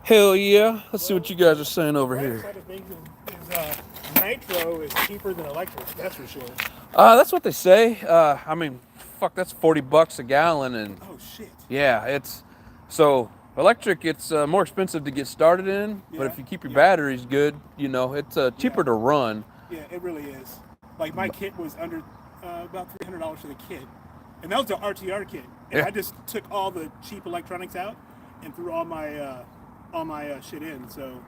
Hell yeah. Let's see what you guys are saying over here. Side of things is nitro is cheaper than electric. That's for sure. That's what they say. I mean, fuck, that's $40 a gallon, and Oh shit. yeah, it's so electric. It's more expensive to get started in, but if you keep your batteries good, you know, it's cheaper to run. Yeah, it really is. Like my kit was under about $300 for the kit, and that was the RTR kit. And Yeah. I just took all the cheap electronics out and threw all my shit in. So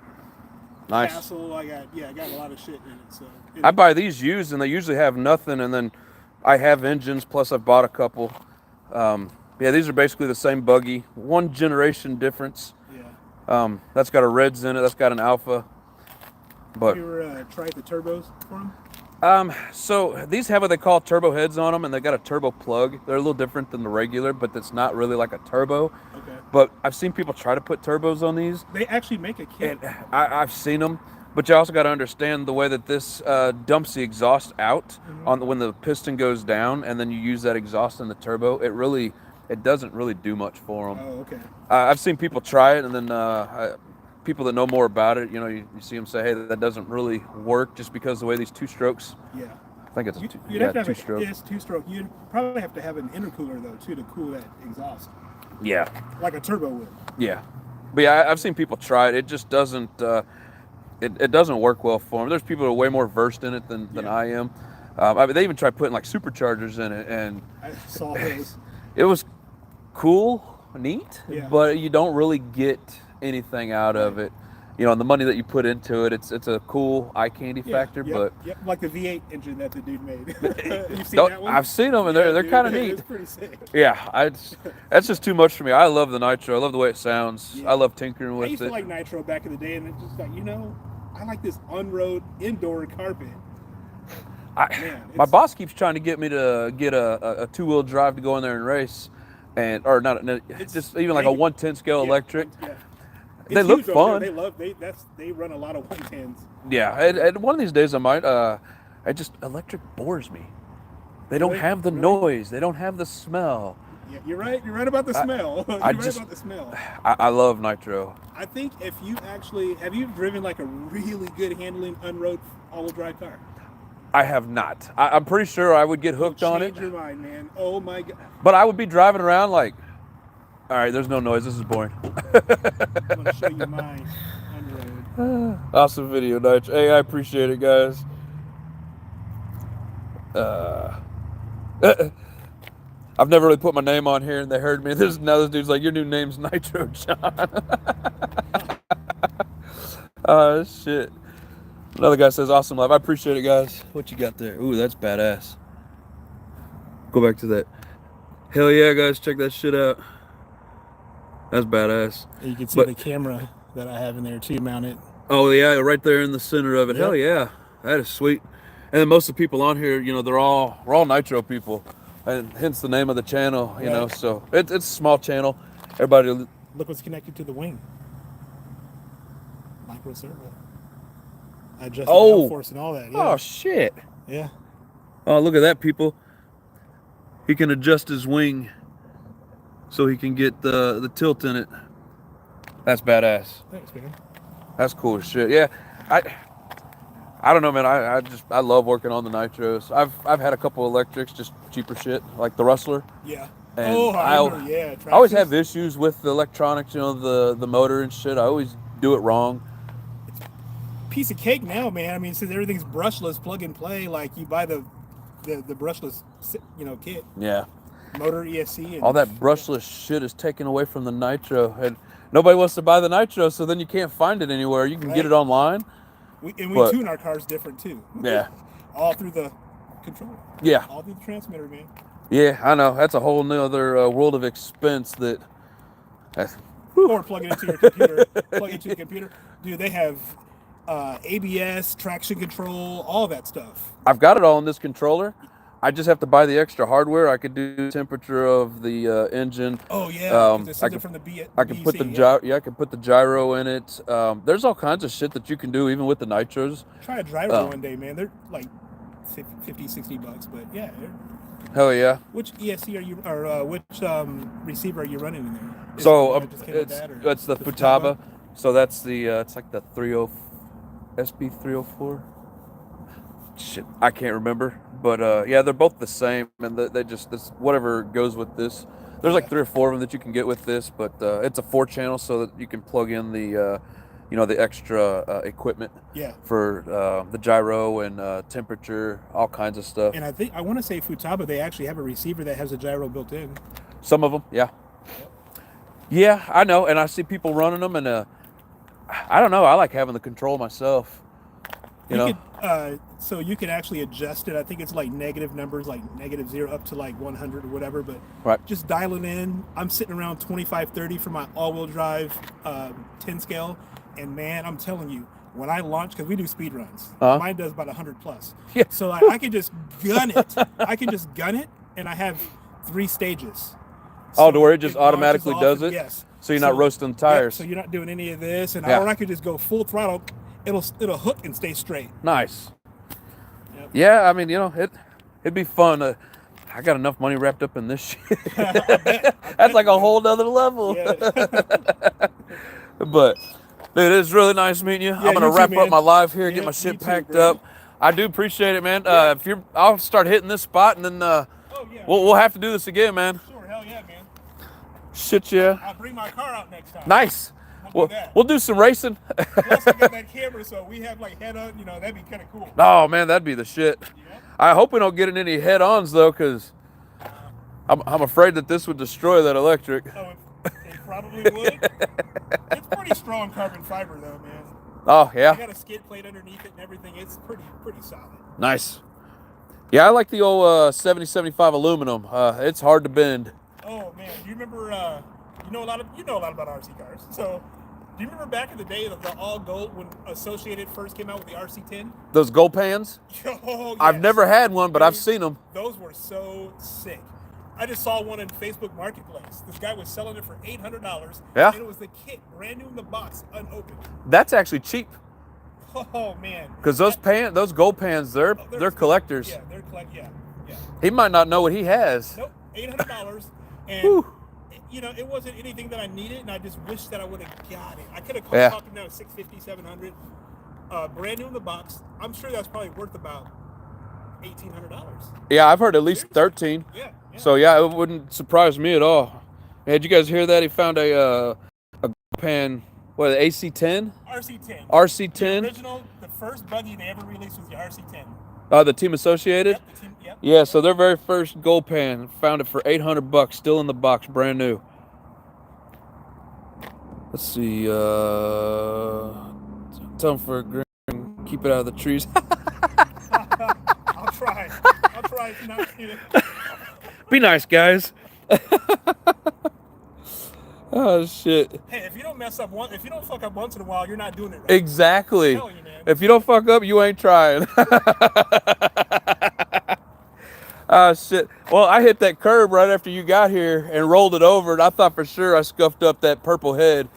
Nice. Castle, I got a lot of shit in it. So I buy these used, and they usually have nothing, and then I have engines. Plus, I've bought a couple. Yeah, these are basically the same buggy, one generation difference. yeah. That's got a Reds in it. That's got an Alpha. But You ever tried the turbos for them? so these have what they call turbo heads on them, and they got a turbo plug. They're a little different than the regular, but it's not really like a turbo. Okay. But I've seen people try to put turbos on these. They actually make a kit. And I've seen them, but you also got to understand the way that this dumps the exhaust out on when the piston goes down, and then you use that exhaust in the turbo. It doesn't really do much for them. Oh, okay. I've seen people try it, and then people that know more about it, you know, you see them say, "Hey, that doesn't really work," just because the way these two strokes. Yeah. I think it's You'd have to have two stroke. It's two stroke. You'd probably have to have an intercooler though too to cool that exhaust, Yeah. like a turbo would. Yeah, but yeah, I've seen people try it. It just doesn't. It doesn't work well for them. There's people who are way more versed in it than I am. I mean, they even tried putting like superchargers in it, and I saw those. it was cool, neat, Yeah. but you don't really get anything out of it. You know, and the money that you put into it, it's a cool eye candy factor, but like the V8 engine that the dude made. You've seen that one? I've seen them, and they're kind of neat. It's pretty sick. Yeah, that's just too much for me. I love the Nitro. I love the way it sounds. Yeah. I love tinkering with I used it. to like Nitro back in the day, and it's just like, I like this on-road indoor carpet. My boss keeps trying to get me to get a two-wheel drive to go in there and race, or not, just even like a 110 scale electric. Yeah. They look huge over fun. there. They run a lot of 110s. Yeah, and one of these days I might. Electric bores me. They don't have the noise. They don't have the smell. Yeah, you're right. You're right about the smell. You're right about the smell. I love Nitro. I think if you have you driven like a really good handling on-road all-wheel drive car? I have not. I'm pretty sure I would get hooked on it. Change your mind, man. Oh my god. But I would be driving around like, all right, there's no noise. This is boring. I'm gonna show you mine on-road. Awesome video, Nitro. Hey, I appreciate it, guys. I've never really put my name on here, and they heard me. Now this dude's like, your new name's Nitro John. Shit. Another guy says, awesome live. I appreciate it, guys. What you got there? Ooh, that's badass. Go back to that. Hell yeah, guys. Check that shit out. That's badass. You can see the camera that I have in there too, mounted. Oh, yeah, right there in the center of it. Yep. Hell yeah. That is sweet. And then most of the people on here, you know, we're all Nitro people. And hence the name of the channel, you know. So it's a small channel. Everybody. Look what's connected to the wing. Micro servo. I adjusted downforce and all that. Yeah. Oh, shit. Yeah. Oh, look at that, people. He can adjust his wing so he can get the tilt in it. That's badass. Thanks, man. That's cool as shit. Yeah. I don't know, man. I love working on the Nitros. I've had a couple electrics, just cheaper shit, like the Rustler. Yeah. And I remember, yeah. I always have issues with the electronics, you know, the motor and shit. I always do it wrong. Piece of cake now, man. I mean, since everything's brushless, plug and play, like you buy the brushless, kit. Yeah. Motor, ESC, and all that brushless shit is taken away from the Nitro, and nobody wants to buy the Nitro, so then you can't find it anywhere. You can get it online. We tune our cars different too. Yeah. All through the controller. Yeah. All through the transmitter, man. Yeah, I know. That's a whole nother world of expense Or plug it into your computer. Plug it into the computer. Dude, they have ABS, traction control, all that stuff. I've got it all in this controller. I just have to buy the extra hardware. I could do temperature of the engine. Oh yeah, I can from the I can put I can put the gyro in it. There's all kinds of shit that you can do even with the Nitros. Try a gyro one day, man. They're like $50-$60, but yeah. Hell yeah. Which ESC are you, or which receiver are you running in there? So it's the Futaba. So that's the it's like the 30 SP304. Shit, I can't remember, but yeah, they're both the same, and they just this whatever goes with this. There's like 3 or 4 of them that you can get with this, but it's a 4-channel, so that you can plug in the the extra equipment Yeah. for the gyro and temperature, all kinds of stuff. And I want to say Futaba, they actually have a receiver that has a gyro built in. Some of them, yeah. Yeah, I know, and I see people running them, and I don't know. I like having the control myself. You know, So you can actually adjust it. I think it's like negative numbers, like -0 up to like 100 or whatever. But right. just dial it in. I'm sitting around 25, 30 for my all-wheel drive 10 scale, and man, I'm telling you, when I launch, because we do speed runs, mine does about 100 plus. Yeah. So I can just gun it. And I have 3 stages. So to where it just automatically does it? Yes. So you're not roasting the tires. So you're not doing any of this, and Yeah. or I could just go full throttle. It'll hook and stay straight. Nice. Yep. Yeah, I mean, it'd be fun. I got enough money wrapped up in this shit. That's like a whole nother level. Yeah. But dude, it's really nice meeting you. I'm gonna wrap up my live here, get my shit packed up. I do appreciate it, man. If I'll start hitting this spot, and then we'll have to do this again, man. Sure, hell yeah, man. Shit, yeah. I'll bring my car out next time. Nice. We'll do some racing. Plus, I got that camera, so we have like head on. That'd be kind of cool. Oh man, that'd be the shit. Yeah. I hope we don't get in any head-ons though, because I'm afraid that this would destroy that electric. Oh, it probably would. It's pretty strong carbon fiber though, man. Oh yeah. I got a skid plate underneath it and everything. It's pretty solid. Nice. Yeah, I like the old 7075 aluminum. It's hard to bend. Oh man, do you remember? You know a lot about RC cars. So, do you remember back in the day the all gold when Associated first came out with the RC10? Those gold pans? Oh, yes. I've never had one, but I've seen them. Those were so sick. I just saw one in Facebook Marketplace. This guy was selling it for $800. Yeah. And it was the kit, brand new in the box, unopened. That's actually cheap. Oh man. Because those gold pans, they're collectors. Yeah, they're yeah. He might not know what he has. Nope, $800, and it wasn't anything that I needed, and I just wish that I would have got it. I could have talked him down to $650, $700, brand new in the box. I'm sure that's probably worth about $1,800. Yeah, I've heard at least 13. Yeah. So yeah, it wouldn't surprise me at all. Hey, did you guys hear that? He found a pan. What, the AC10? RC10. RC10. The original, the first buggy they ever released was the RC10. The Team Associated? Yep, the team, yep. Yeah, so their very first gold pan, found it for $800, still in the box, brand new. Let's see, tell them for a grin, keep it out of the trees. I'll try to not do it. Be nice, guys. Oh shit. Hey, if you don't fuck up once in a while, you're not doing it right. Exactly. I'm telling you, man. If you don't fuck up, you ain't trying. Oh shit. Well, I hit that curb right after you got here and rolled it over, and I thought for sure I scuffed up that purple head.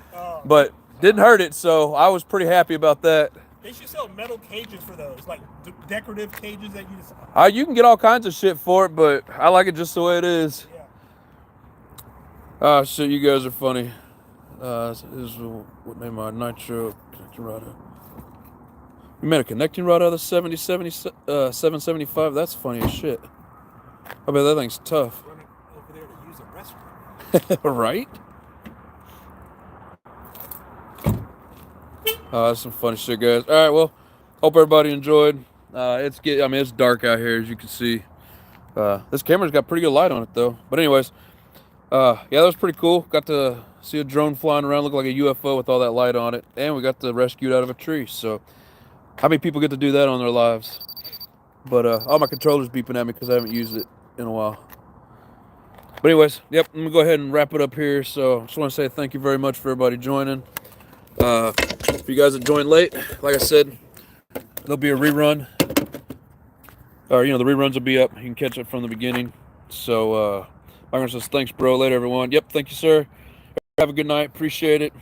But didn't hurt it, so I was pretty happy about that. They should sell metal cages for those, like decorative cages that you just... You can get all kinds of shit for it, but I like it just the way it is. Yeah. Oh shit, you guys are funny. This is what name my Nitro connecting rod out. You made a connecting rod out of the 775? That's funny as shit. I bet that thing's tough. Run it over there to use a restroom. Right? That's some funny shit, guys. All right, well, hope everybody enjoyed. It's dark out here, as you can see. This camera's got pretty good light on it, though. But anyways, yeah, that was pretty cool. Got to see a drone flying around, look like a UFO with all that light on it, and we got to rescue it out of a tree. So, how many people get to do that on their lives? But all my controller's beeping at me because I haven't used it in a while. But anyways, yep, I'm gonna go ahead and wrap it up here. So, I just want to say thank you very much for everybody joining. If you guys have joined late, like I said, there'll be a rerun. Or, the reruns will be up. You can catch it from the beginning. So, Byron says, thanks, bro. Later, everyone. Yep, thank you, sir. Have a good night. Appreciate it.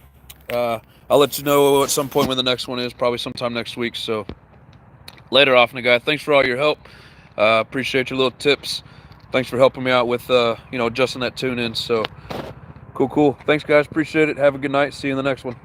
I'll let you know at some point when the next one is. Probably sometime next week. So, later, off, guy. Thanks for all your help. Appreciate your little tips. Thanks for helping me out with, adjusting that tune in. So, cool. Thanks, guys. Appreciate it. Have a good night. See you in the next one.